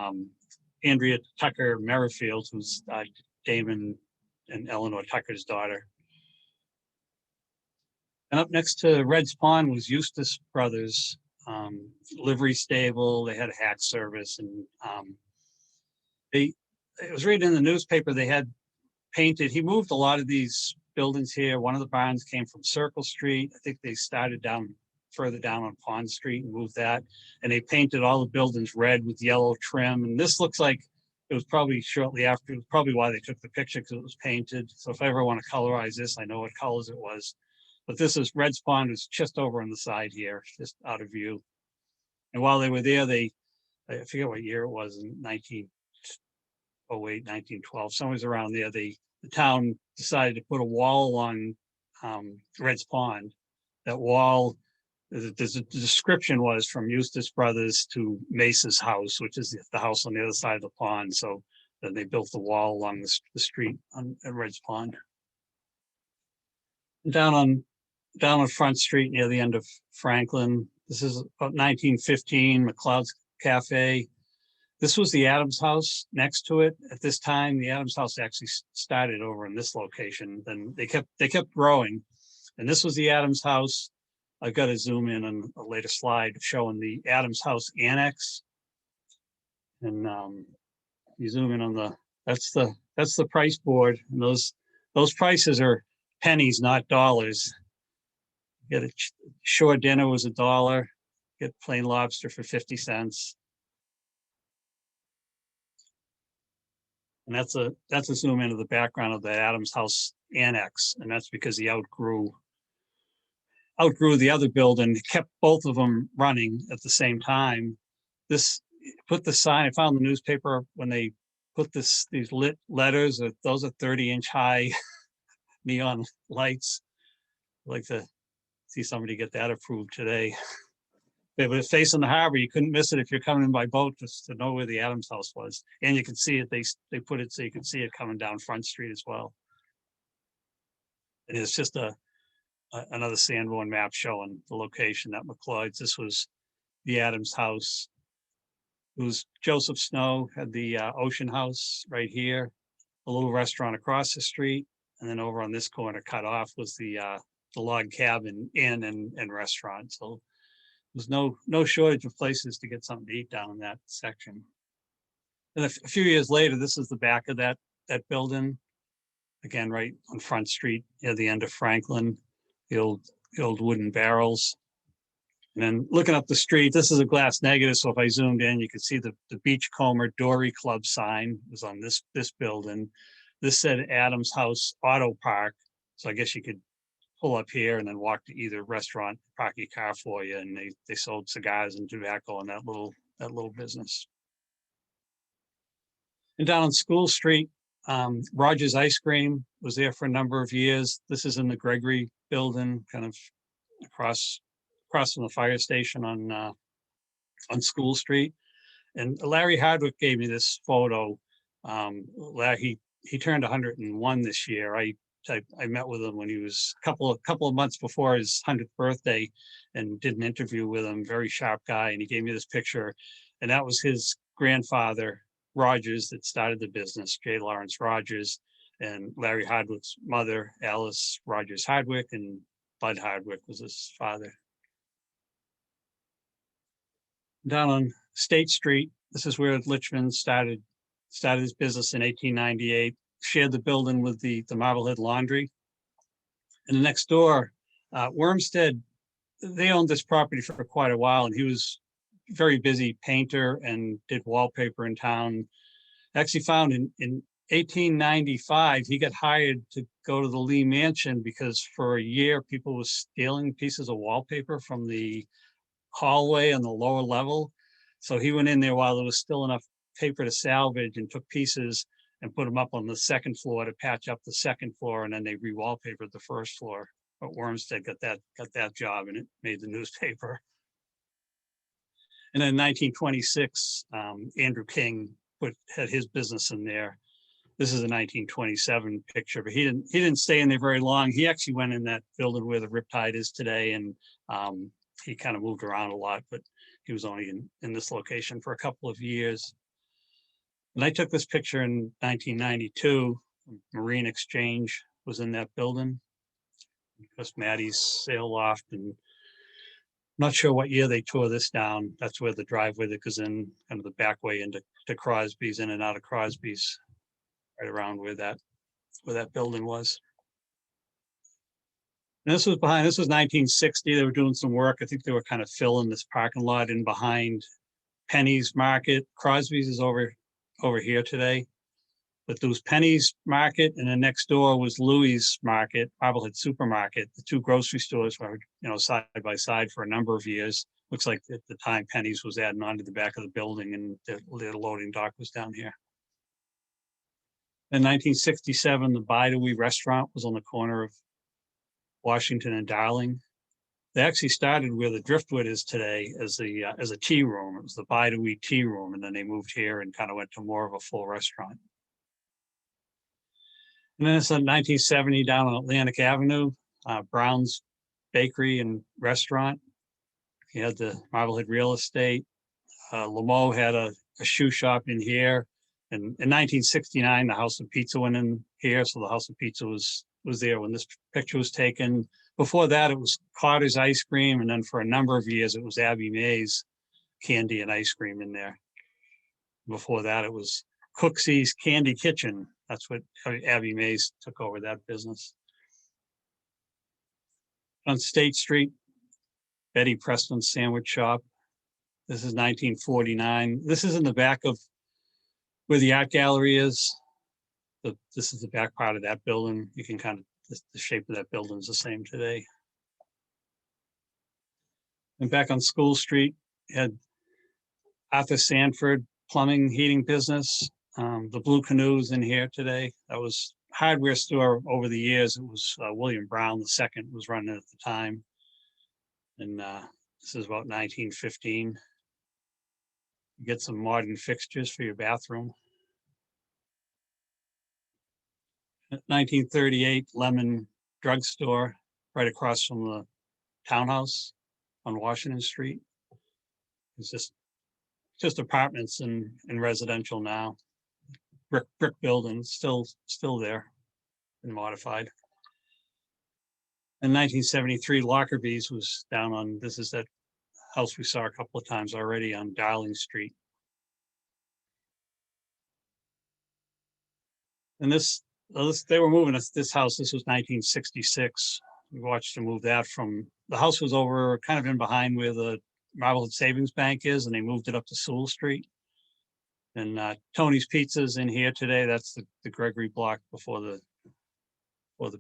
Andrea Tucker Merrifield, who's Damon and Eleanor Tucker's daughter. And up next to Red's Pond was Eustace Brothers livery stable. They had a hack service, and it was reading in the newspaper they had painted. He moved a lot of these buildings here. One of the barns came from Circle Street. I think they started further down on Pond Street and moved that. And they painted all the buildings red with yellow trim. And this looks like it was probably shortly after. It was probably why they took the picture, because it was painted. So if I ever want to colorize this, I know what colors it was. But this is Red's Pond is just over on the side here, just out of view. And while they were there, I forget what year it was, in 1908, 1912, somewhere around there, the town decided to put a wall along Red's Pond. That wall, the description was from Eustace Brothers to Mace's house, which is the house on the other side of the pond. So then they built the wall along the street at Red's Pond. Down on Front Street near the end of Franklin. This is about 1915, McLeod's Cafe. This was the Adams House next to it. At this time, the Adams House actually started over in this location. Then they kept growing. And this was the Adams House. I've got to zoom in on a later slide showing the Adams House Annex. And you zoom in on that's the price board. And those prices are pennies, not dollars. Get a shore dinner was $1. Get plain lobster for 50 cents. And that's a zoom into the background of the Adams House Annex, and that's because he outgrew outgrew the other building, kept both of them running at the same time. This put the sign, I found the newspaper when they put these lit letters, those are 30-inch high neon lights. I'd like to see somebody get that approved today. It was facing the harbor. You couldn't miss it if you're coming in by boat, just to know where the Adams house was. And you could see it, they put it so you could see it coming down Front Street as well. And it's just another Sanborn map showing the location at McLeod's. This was the Adams house. It was Joseph Snow had the Ocean House right here, a little restaurant across the street, and then over on this corner cut off was the log cabin inn and restaurant. So there's no shortage of places to get something to eat down in that section. And a few years later, this is the back of that building. Again, right on Front Street near the end of Franklin, the old wooden barrels. And then looking up the street, this is a glass negative. So if I zoomed in, you could see the Beachcomber Dory Club sign was on this building. This said Adams House Auto Park. So I guess you could pull up here and then walk to either restaurant, park your car for you. And they sold cigars and tobacco in that little business. And down on School Street, Rogers Ice Cream was there for a number of years. This is in the Gregory building, kind of across from the fire station on School Street. And Larry Hardwick gave me this photo. Larry, he turned 101 this year. I met with him when he was a couple of months before his 100th birthday and did an interview with him. Very sharp guy. And he gave me this picture. And that was his grandfather, Rogers, that started the business, J. Lawrence Rogers, and Larry Hardwick's mother, Alice Rogers Hardwick, and Bud Hardwick was his father. Down on State Street, this is where Litchman started his business in 1898, shared the building with the Marblehead Laundry. And the next door, Wormstead, they owned this property for quite a while, and he was a very busy painter and did wallpaper in town. Actually found in 1895, he got hired to go to the Lee Mansion because for a year, people were stealing pieces of wallpaper from the hallway on the lower level. So he went in there while there was still enough paper to salvage and took pieces and put them up on the second floor to patch up the second floor, and then they re-wallpapered the first floor. But Wormstead got that job, and it made the newspaper. And then in 1926, Andrew King had his business in there. This is a 1927 picture, but he didn't stay in there very long. He actually went in that building where the Riptide is today, and he kind of moved around a lot, but he was only in this location for a couple of years. And I took this picture in 1992. Marine Exchange was in that building. That's Maddie's sail loft, and I'm not sure what year they tore this down. That's where the driveway that goes in, kind of the back way into Crosby's, in and out of Crosby's, right around where that building was. And this was 1960. They were doing some work. I think they were kind of filling this parking lot in behind Penny's Market. Crosby's is over here today. But there was Penny's Market, and then next door was Louis' Market, Marblehead Supermarket. The two grocery stores were, side by side for a number of years. Looks like at the time Penny's was adding on to the back of the building, and their loading dock was down here. In 1967, the Bidewee restaurant was on the corner of Washington and Darling. They actually started where the Driftwood is today as a tea room. It was the Bidewee Tea Room, and then they moved here and kind of went to more of a full restaurant. And then it's in 1970 down on Atlantic Avenue, Brown's Bakery and Restaurant. He had the Marblehead Real Estate. Lamo had a shoe shop in here. And in 1969, the House of Pizza went in here. So the House of Pizza was there when this picture was taken. Before that, it was Carter's Ice Cream. And then for a number of years, it was Abby May's Candy and Ice Cream in there. Before that, it was Cooksy's Candy Kitchen. That's what Abby Mays took over that business. On State Street, Betty Preston's Sandwich Shop. This is 1949. This is in the back of where the art gallery is. This is the back part of that building. You can kind of, the shape of that building is the same today. And back on School Street, had Arthur Sanford Plumbing Heating Business. The Blue Canoes in here today. That was hardware store over the years. It was William Brown II was running it at the time. And this is about 1915. You get some modern fixtures for your bathroom. 1938 Lemon Drugstore right across from the townhouse on Washington Street. It's just apartments and residential now. Brick building, still there and modified. In 1973, Lockerbie's was down on, this is that house we saw a couple of times already on Darling Street. And they were moving this house. This was 1966. We watched them move that from, the house was over kind of in behind where the Marblehead Savings Bank is, and they moved it up to Sewell Street. And Tony's Pizza's in here today. That's the Gregory block before the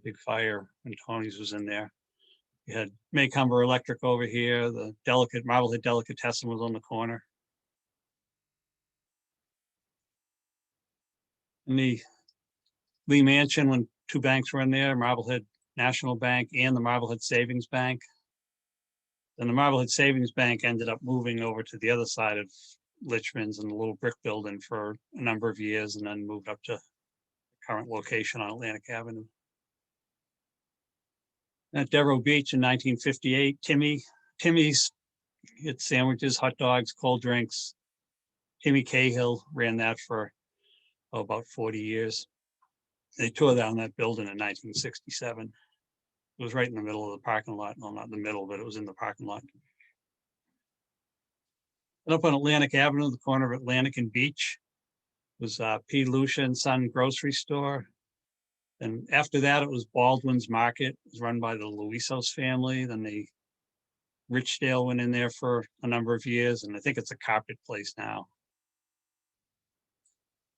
big fire when Tony's was in there. You had Maycomber Electric over here. The Marblehead Delicatessen was on the corner. And the Lee Mansion, when two banks were in there, Marblehead National Bank and the Marblehead Savings Bank. Then the Marblehead Savings Bank ended up moving over to the other side of Litchman's in the little brick building for a number of years, and then moved up to the current location on Atlantic Avenue. At Devereux Beach in 1958, Timmy's, had sandwiches, hot dogs, cold drinks. Timmy Cahill ran that for about 40 years. They tore down that building in 1967. It was right in the middle of the parking lot. Well, not in the middle, but it was in the parking lot. And up on Atlantic Avenue, the corner of Atlantic and Beach, was P. Lucia and Son grocery store. And after that, it was Baldwin's Market. It was run by the Luisos family. Then the Richdale went in there for a number of years, and I think it's a carpet place now.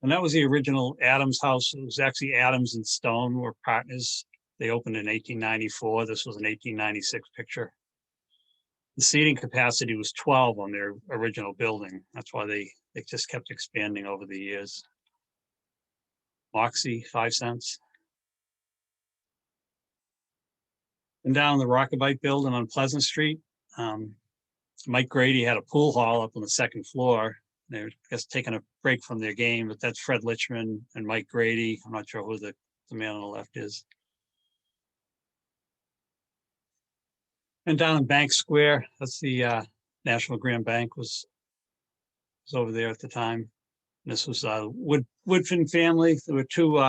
And that was the original Adams house. It was actually Adams and Stone were partners. They opened in 1894. This was an 1896 picture. The seating capacity was 12 on their original building. That's why they just kept expanding over the years. Moxie, 5 cents. And down the Rockabite building on Pleasant Street, Mike Grady had a pool hall up on the second floor. They were just taking a break from their game, but that's Fred Lichman and Mike Grady. I'm not sure who the man on the left is. And down in Bank Square, that's the National Grand Bank was over there at the time. And this was Woodfin family. There were two.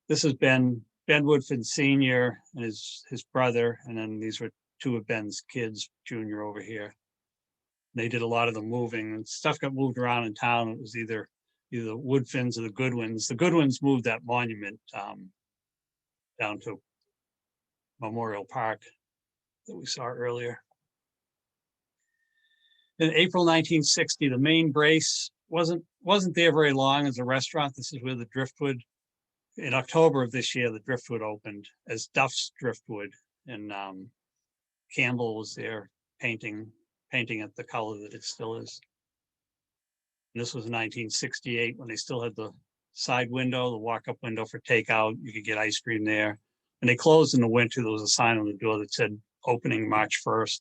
This has Ben Woodfin Sr. and his brother, and then these were two of Ben's kids, Junior over here. They did a lot of the moving, and stuff got moved around in town. It was either Woodfins or the Goodwins. The Goodwins moved that monument down to Memorial Park that we saw earlier. In April 1960, the main brace wasn't there very long as a restaurant. This is where the Driftwood, in October of this year, the Driftwood opened as Duff's Driftwood, and Campbell was there painting it the color that it still is. And this was in 1968 when they still had the side window, the walk-up window for takeout. You could get ice cream there. And they closed in the winter. There was a sign on the door that said opening March 1st.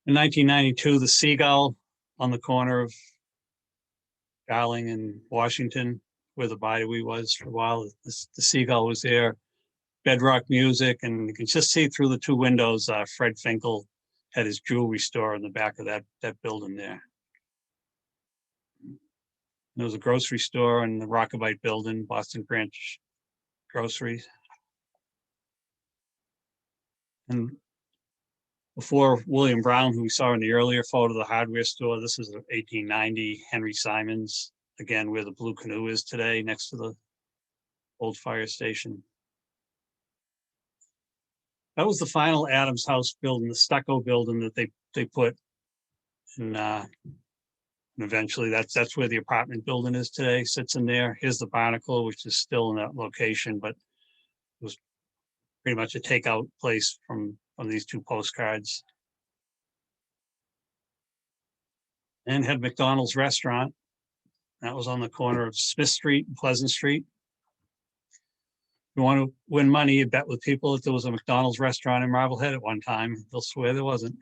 In 1992, the Seagull on the corner of Darling and Washington, where the Bidewee was for a while, the Seagull was there. Bedrock Music, and you can just see through the two windows, Fred Finkel had his jewelry store in the back of that building there. There was a grocery store in the Rockabite building, Boston Branch Groceries. And before William Brown, who we saw in the earlier photo, the hardware store, this is 1890 Henry Simons, again, where the Blue Canoe is today, next to the old fire station. That was the final Adams House building, the stucco building that they put. And eventually that's where the apartment building is today, sits in there. Here's the Barnacle, which is still in that location, but it was pretty much a takeout place from these two postcards. And had McDonald's restaurant. That was on the corner of Smith Street and Pleasant Street. You want to win money, you bet with people that there was a McDonald's restaurant in Marblehead at one time. They'll swear there wasn't.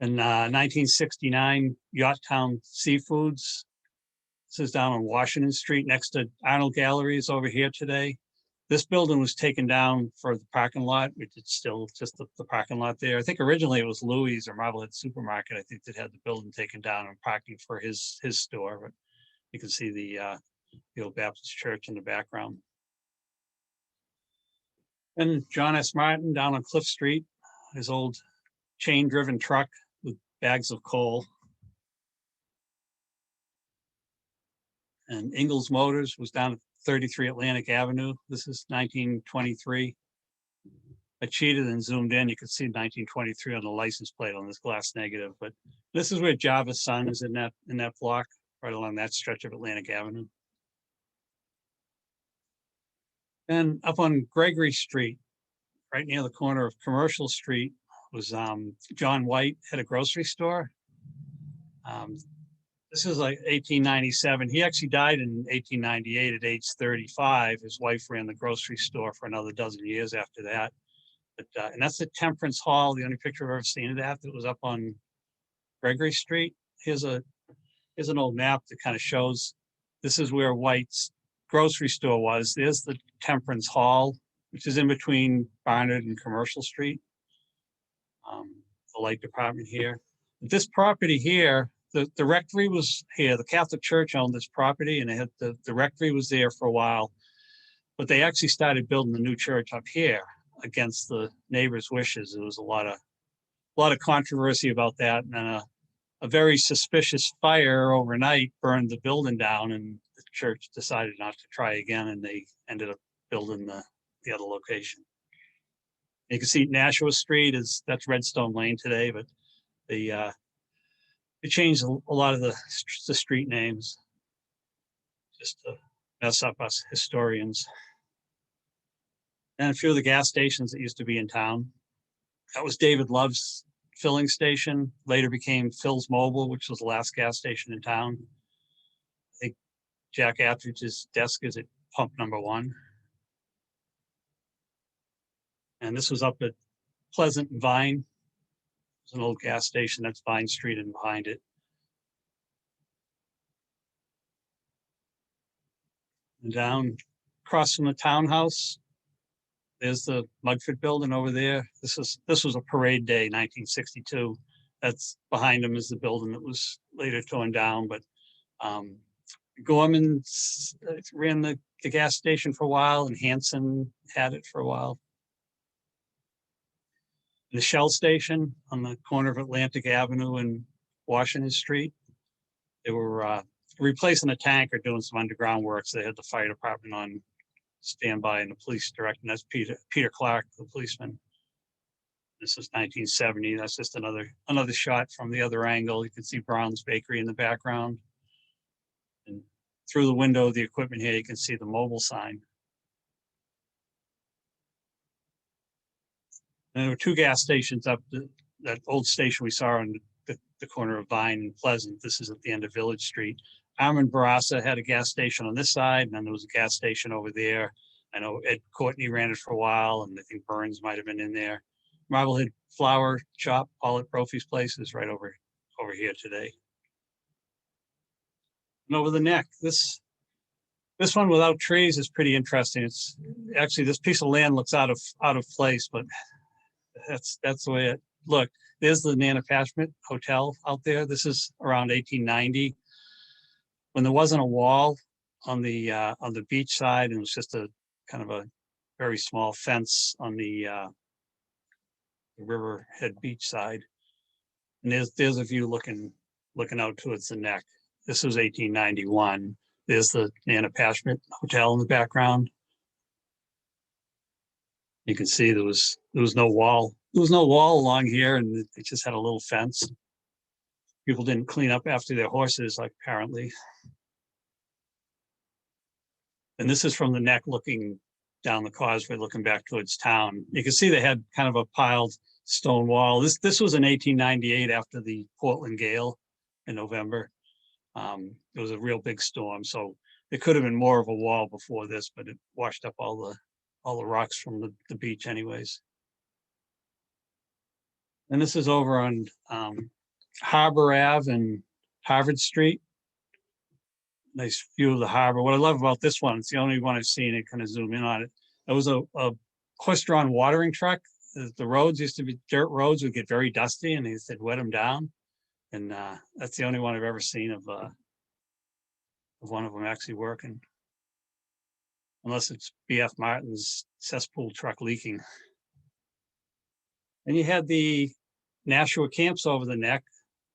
In 1969, Yachttown Seafoods. This is down on Washington Street next to Arnold Galleries over here today. This building was taken down for the parking lot, which is still just the parking lot there. I think originally it was Louis or Marblehead Supermarket, I think, that had the building taken down and parking for his store. But you can see the old Baptist church in the background. And John S. Martin down on Cliff Street, his old chain-driven truck with bags of coal. And Ingalls Motors was down at 33 Atlantic Avenue. This is 1923. I cheated and zoomed in. You could see 1923 on the license plate on this glass negative. But this is where Java's son is in that block, right along that stretch of Atlantic Avenue. And up on Gregory Street, right near the corner of Commercial Street, was John White, had a grocery store. This is like 1897. He actually died in 1898 at age 35. His wife ran the grocery store for another dozen years after that. But and that's the Temperance Hall, the only picture I've ever seen of that was up on Gregory Street. Here's an old map that kind of shows this is where White's grocery store was. There's the Temperance Hall, which is in between Barnard and Commercial Street. The light department here. This property here, the rectory was here. The Catholic Church owned this property, and they had the rectory was there for a while, but they actually started building the new church up here against the neighbors' wishes. There was a lot of controversy about that, and then a very suspicious fire overnight burned the building down, and the church decided not to try again, and they ended up building the other location. You can see Nashua Street that's Redstone Lane today, but they changed a lot of the street names just to mess up us historians. And a few of the gas stations that used to be in town. That was David Love's filling station, later became Phil's Mobile, which was the last gas station in town. I think Jack Attridge's desk is at pump number 1. And this was up at Pleasant and Vine. It's an old gas station. That's Vine Street and behind it. And down across from the townhouse, there's the Mugford building over there. This was a parade day, 1962. That's behind them is the building that was later torn down. But Gorman ran the gas station for a while, and Hanson had it for a while. The Shell station on the corner of Atlantic Avenue and Washington Street. They were replacing a tank or doing some underground work. So they had the fire department on standby and the police director. And that's Peter Clark, the policeman. This is 1970. That's just another shot from the other angle. You can see Brown's Bakery in the background. And through the window of the equipment here, you can see the mobile sign. And there were 2 gas stations up that old station we saw on the corner of Vine and Pleasant. This is at the end of Village Street. Armand Barassa had a gas station on this side, and then there was a gas station over there. I know Ed Courtney ran it for a while, and I think Burns might have been in there. Marblehead Flower Shop, Paulette Brophy's place, is right over here today. And over the neck, this one without trees is pretty interesting. It's actually, this piece of land looks out of place, but that's the way it looked. There's the Nanapashmet Hotel out there. This is around 1890, when there wasn't a wall on the beach side, and it was just a kind of a very small fence on the Riverhead beach side. And there's a view looking out towards the neck. This was 1891. There's the Nanapashmet Hotel in the background. You can see there was no wall. There was no wall along here, and it just had a little fence. People didn't clean up after their horses, like, apparently. And this is from the neck looking down the causeway looking back towards town. You can see they had kind of a piled stone wall. This was in 1898 after the Portland gale in November. It was a real big storm, so it could have been more of a wall before this, but it washed up all the rocks from the beach anyways. And this is over on Harbor Ave and Harvard Street. Nice view of the harbor. What I love about this one, it's the only one I've seen, it kind of zoom in on it. It was a horse-drawn watering truck. The roads used to be dirt roads, would get very dusty, and they'd wet them down. And that's the only one I've ever seen of one of them actually working. Unless it's B.F. Martin's cesspool truck leaking. And you had the Nashua camps over the neck,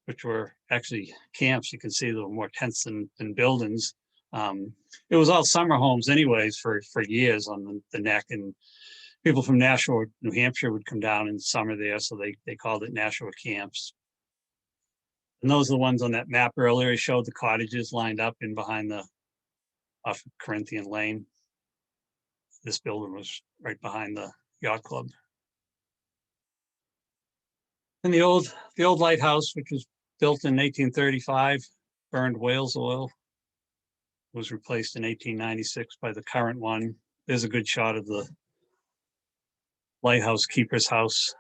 which were actually camps. You can see they were more tents than buildings. It was all summer homes anyways for years on the neck, and people from Nashua, New Hampshire would come down in summer there, so they called it Nashua camps. And those are the ones on that map earlier. I showed the cottages lined up in behind off of Corinthian Lane. This building was right behind the yacht club. And the old lighthouse, which was built in 1835, burned whale's oil, was replaced in 1896 by the current one. There's a good shot of the lighthouse keeper's house.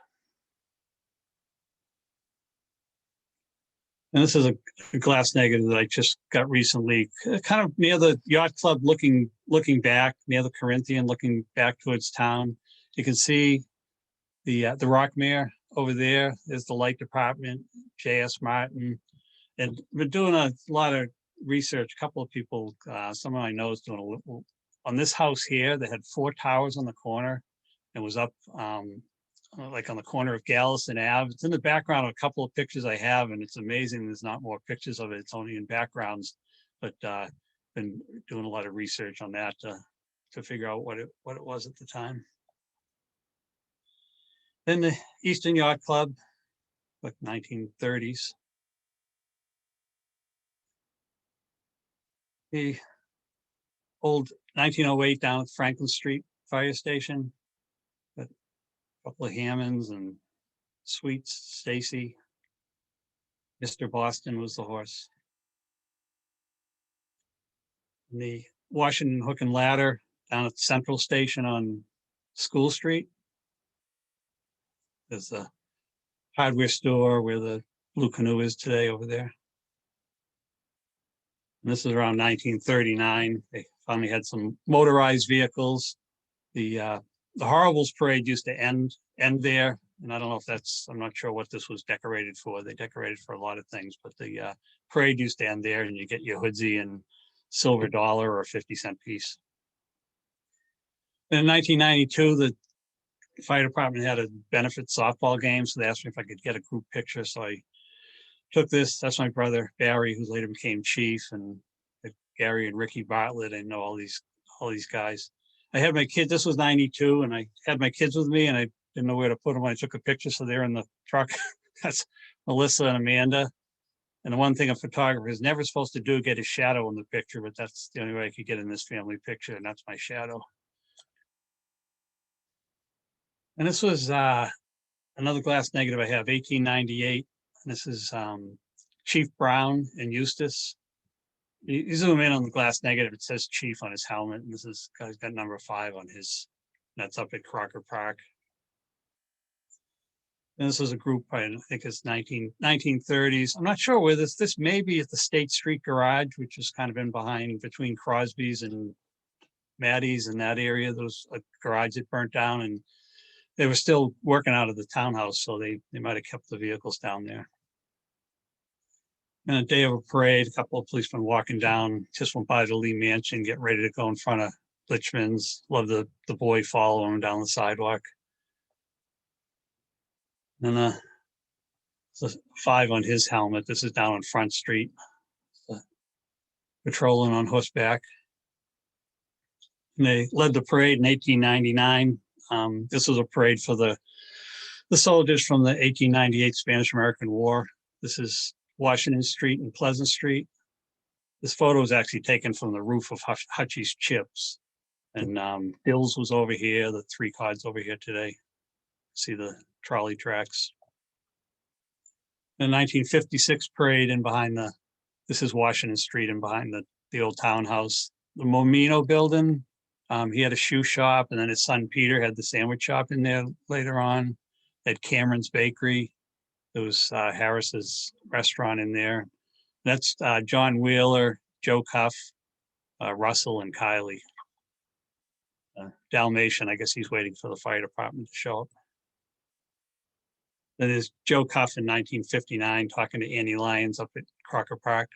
And this is a glass negative that I just got recently, kind of near the yacht club, looking back, near the Corinthian, looking back towards town. You can see the Rockmere over there. There's the light department, J.S. Martin. And we're doing a lot of research. A couple of people, someone I know is doing a little, on this house here, they had 4 towers on the corner. It was up like on the corner of Gallison Ave. It's in the background of a couple of pictures I have, and it's amazing there's not more pictures of it. It's only in backgrounds, but been doing a lot of research on that to figure out what it was at the time. Then the Eastern Yacht Club, like 1930s. The old 1908 down at Franklin Street Fire Station. A couple of Hammonds and Sweets, Stacy. Mr. Boston was the horse. And the Washington Hook and Ladder down at Central Station on School Street. There's the hardware store where the Blue Canoe is today over there. And this is around 1939. They finally had some motorized vehicles. The Horribles Parade used to end there. And I don't know if that's, I'm not sure what this was decorated for. They decorated for a lot of things, but the parade used to end there, and you get your hoodsie and silver dollar or 50-cent piece. In 1992, the fire department had a benefit softball game, so they asked me if I could get a group picture. So I took this. That's my brother Barry, who later became chief, and Gary and Ricky Bartlett. I know all these guys. I had my kid. This was 92, and I had my kids with me, and I didn't know where to put them when I took a picture, so they're in the truck. That's Melissa and Amanda. And the one thing a photographer is never supposed to do, get a shadow in the picture, but that's the only way I could get in this family picture, and that's my shadow. And this was another glass negative I have, 1898. And this is Chief Brown and Eustace. You zoom in on the glass negative, it says Chief on his helmet, and this is guy's got number 5 on his, that's up at Crocker Park. And this is a group, I think it's 1930s. I'm not sure where this may be at the State Street Garage, which is kind of in behind between Crosby's and Maddie's in that area. There was a garage that burnt down, and they were still working out of the townhouse, so they might have kept the vehicles down there. And a day of a parade, a couple of policemen walking down, just went by the Lee Mansion, getting ready to go in front of Litchman's. Love the boy following him down the sidewalk. And the 5 on his helmet. This is down on Front Street, patrolling on horseback. And they led the parade in 1899. This was a parade for the soldiers from the 1898 Spanish-American War. This is Washington Street and Pleasant Street. This photo is actually taken from the roof of Hutchie's Chips. And Bill's was over here, the 3 cards over here today. See the trolley tracks. The 1956 parade in behind this is Washington Street and behind the old townhouse. The Momino building, he had a shoe shop, and then his son Peter had the sandwich shop in there later on. At Cameron's Bakery, there was Harris's restaurant in there. That's John Wheeler, Joe Cuff, Russell, and Kylie. Dalmatian, I guess he's waiting for the fire department to show up. Then there's Joe Cuff in 1959 talking to Annie Lyons up at Crocker Park.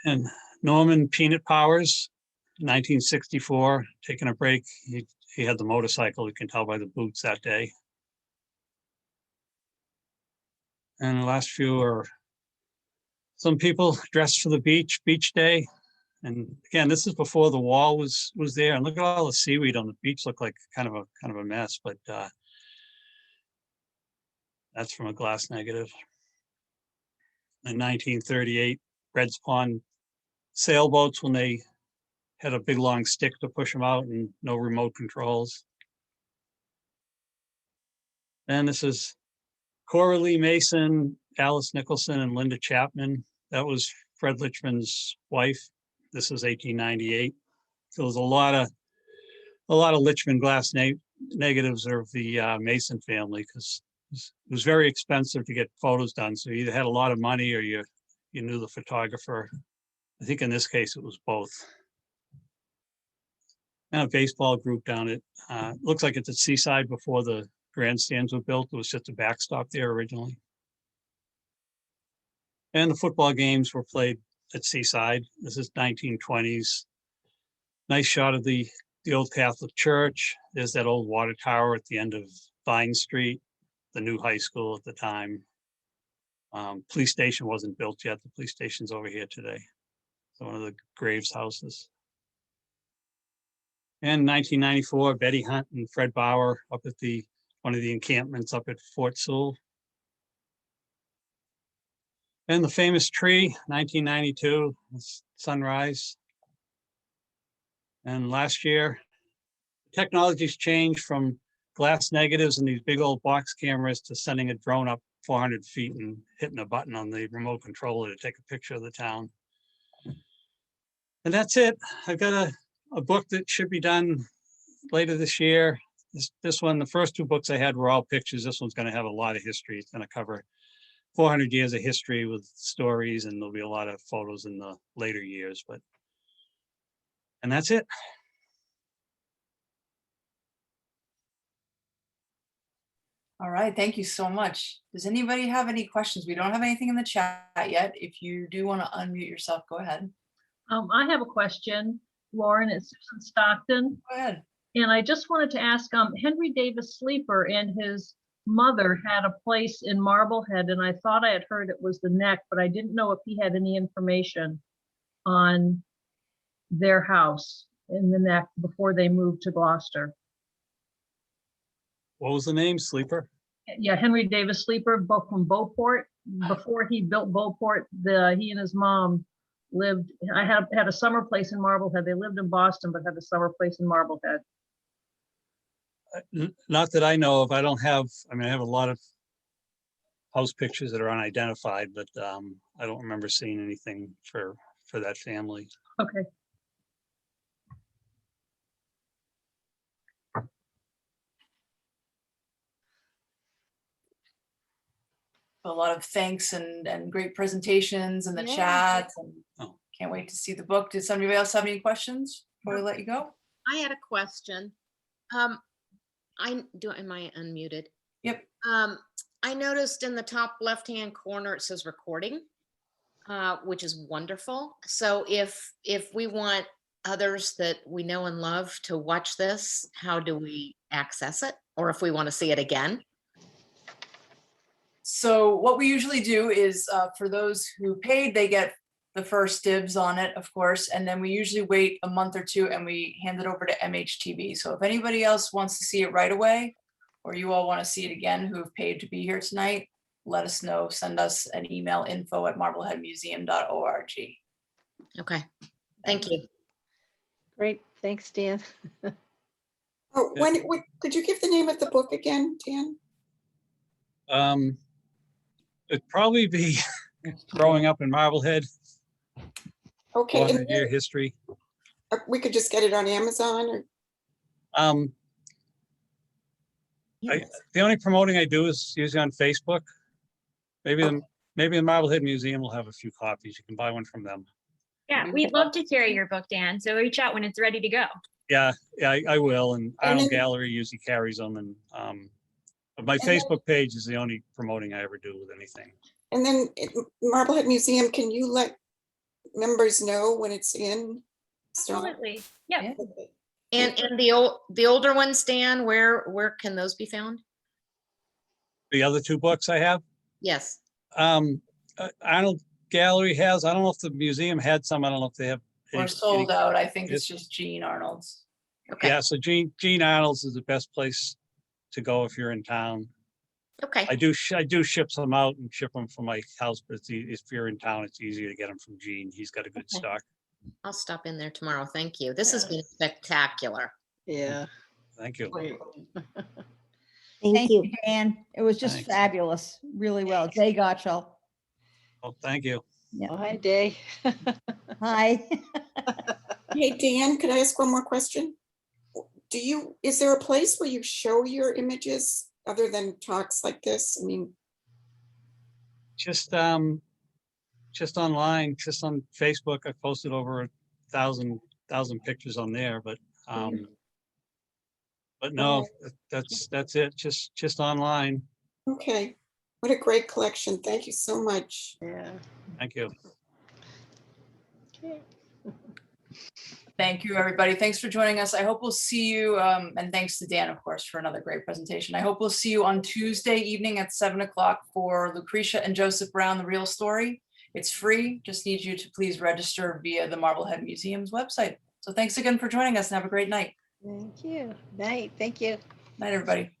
And Norman Peanut Powers, 1964, taking a break. He had the motorcycle, you can tell by the boots that day. And the last few are some people dressed for the beach day. And again, this is before the wall was there. And look at all the seaweed on the beach. Looked like kind of a mess, but that's from a glass negative. In 1938, Red's Pond sailboats, when they had a big long stick to push them out and no remote controls. And this is Cora Lee Mason, Alice Nicholson, and Linda Chapman. That was Fred Lichman's wife. This is 1898. So there's a lot of Lichman glass negatives of the Mason family, because it was very expensive to get photos done. So you either had a lot of money or you knew the photographer. I think in this case it was both. And a baseball group down at looks like it's at Seaside before the grandstands were built. It was just a backstop there originally. And the football games were played at Seaside. This is 1920s. Nice shot of the old Catholic church. There's that old water tower at the end of Vine Street, the new high school at the time. Police station wasn't built yet. The police station's over here today. So one of the Graves houses. And 1994, Betty Hunt and Fred Bauer up at one of the encampments up at Fort Sewell. And the famous tree, 1992, sunrise. And last year, technology's changed from glass negatives and these big old box cameras to sending a drone up 400 feet and hitting a button on the remote controller to take a picture of the town. And that's it. I've got a book that should be done later this year. This one, the first 2 books I had were all pictures. This one's going to have a lot of history. It's going to cover 400 years of history with stories, and there'll be a lot of photos in the later years. And that's it. All right, thank you so much. Does anybody have any questions? We don't have anything in the chat yet. If you do want to unmute yourself, go ahead. I have a question, Lauren. It's Susan Stockton. Go ahead. And I just wanted to ask, Henry Davis Sleeper and his mother had a place in Marblehead, and I thought I had heard it was the Neck, but I didn't know if he had any information on their house in the Neck before they moved to Gloucester. What was the name? Sleeper? Yeah, Henry Davis Sleeper, both from Beauport. Before he built Beauport, he and his mom lived. I had a summer place in Marblehead. They lived in Boston, but had a summer place in Marblehead. Not that I know of. I have a lot of house pictures that are unidentified, but I don't remember seeing anything for that family. Okay. A lot of thanks and great presentations in the Yeah. chat. And Oh. can't wait to see the book. Did somebody else have any questions before we let you go? I had a question. Am I unmuted? Yep. I noticed in the top left-hand corner, it says recording, which is wonderful. So if we want others that we know and love to watch this, how do we access it? Or if we want to see it again? So what we usually do is for those who paid, they get the first dibs on it, of course, and then we usually wait a month or 2 and we hand it over to MHTV. So if anybody else wants to see it right away, or you all want to see it again who have paid to be here tonight, let us know. Send us an email, info@marbleheadmuseum.org. Okay. Thank you. Great, thanks, Dan. Oh, could you give the name of the book again, Dan? It'd probably be Growing Up in Marblehead, Okay, and 400-year history. we could just get it on Amazon or? Um, the only promoting I do is usually on Facebook. Maybe the Marblehead Museum will have a few copies. You can buy one from them. Yeah, we'd love to carry your book, Dan. So reach out when it's ready to go. Yeah, I will. And And Arnold then- Gallery usually carries them. And but my And then- Facebook page is the only promoting I ever do with anything. And then Marblehead Museum, can you let members know when it's in stock? Absolutely. Yep. Yeah. Okay. And the older ones, Dan, where can those be found? The other two books I have, Yes. Arnold Gallery has. I don't know if the museum had some. I don't know if they have. We're sold out. I think it's just Jean Arnold's. Okay. Yeah, so Gene Arnold's is the best place to go if you're in town. Okay. I do ship some out and ship them from my house, but if you're in town, it's easier to get them from Gene. He's got a good Okay. stock. I'll stop in there tomorrow. Thank you. This has been spectacular. Yeah. Thank you. Great. Thank you, Dan. It was just Thanks. fabulous. Really well. Jay Gotchall. Oh, thank you. Oh, hi, Day. Hi. Hey, Dan, could I ask one more question? Is there a place where you show your images other than talks like this? I mean, Just online, just on Facebook. I posted over 1,000 pictures on there, but no, that's it. Just online. okay. What a great collection. Thank you so much. Yeah. Thank you. Okay. Thank you, everybody. Thanks for joining us. I hope we'll see you, and thanks to Dan, of course, for another great presentation. I hope we'll see you on Tuesday evening at 7 o'clock for Lucretia and Joseph Brown, The Real Story. It's free. Just need you to please register via the Marblehead Museum's website. So thanks again for joining us and have a great night. Thank you. Night. Thank you. Night, everybody.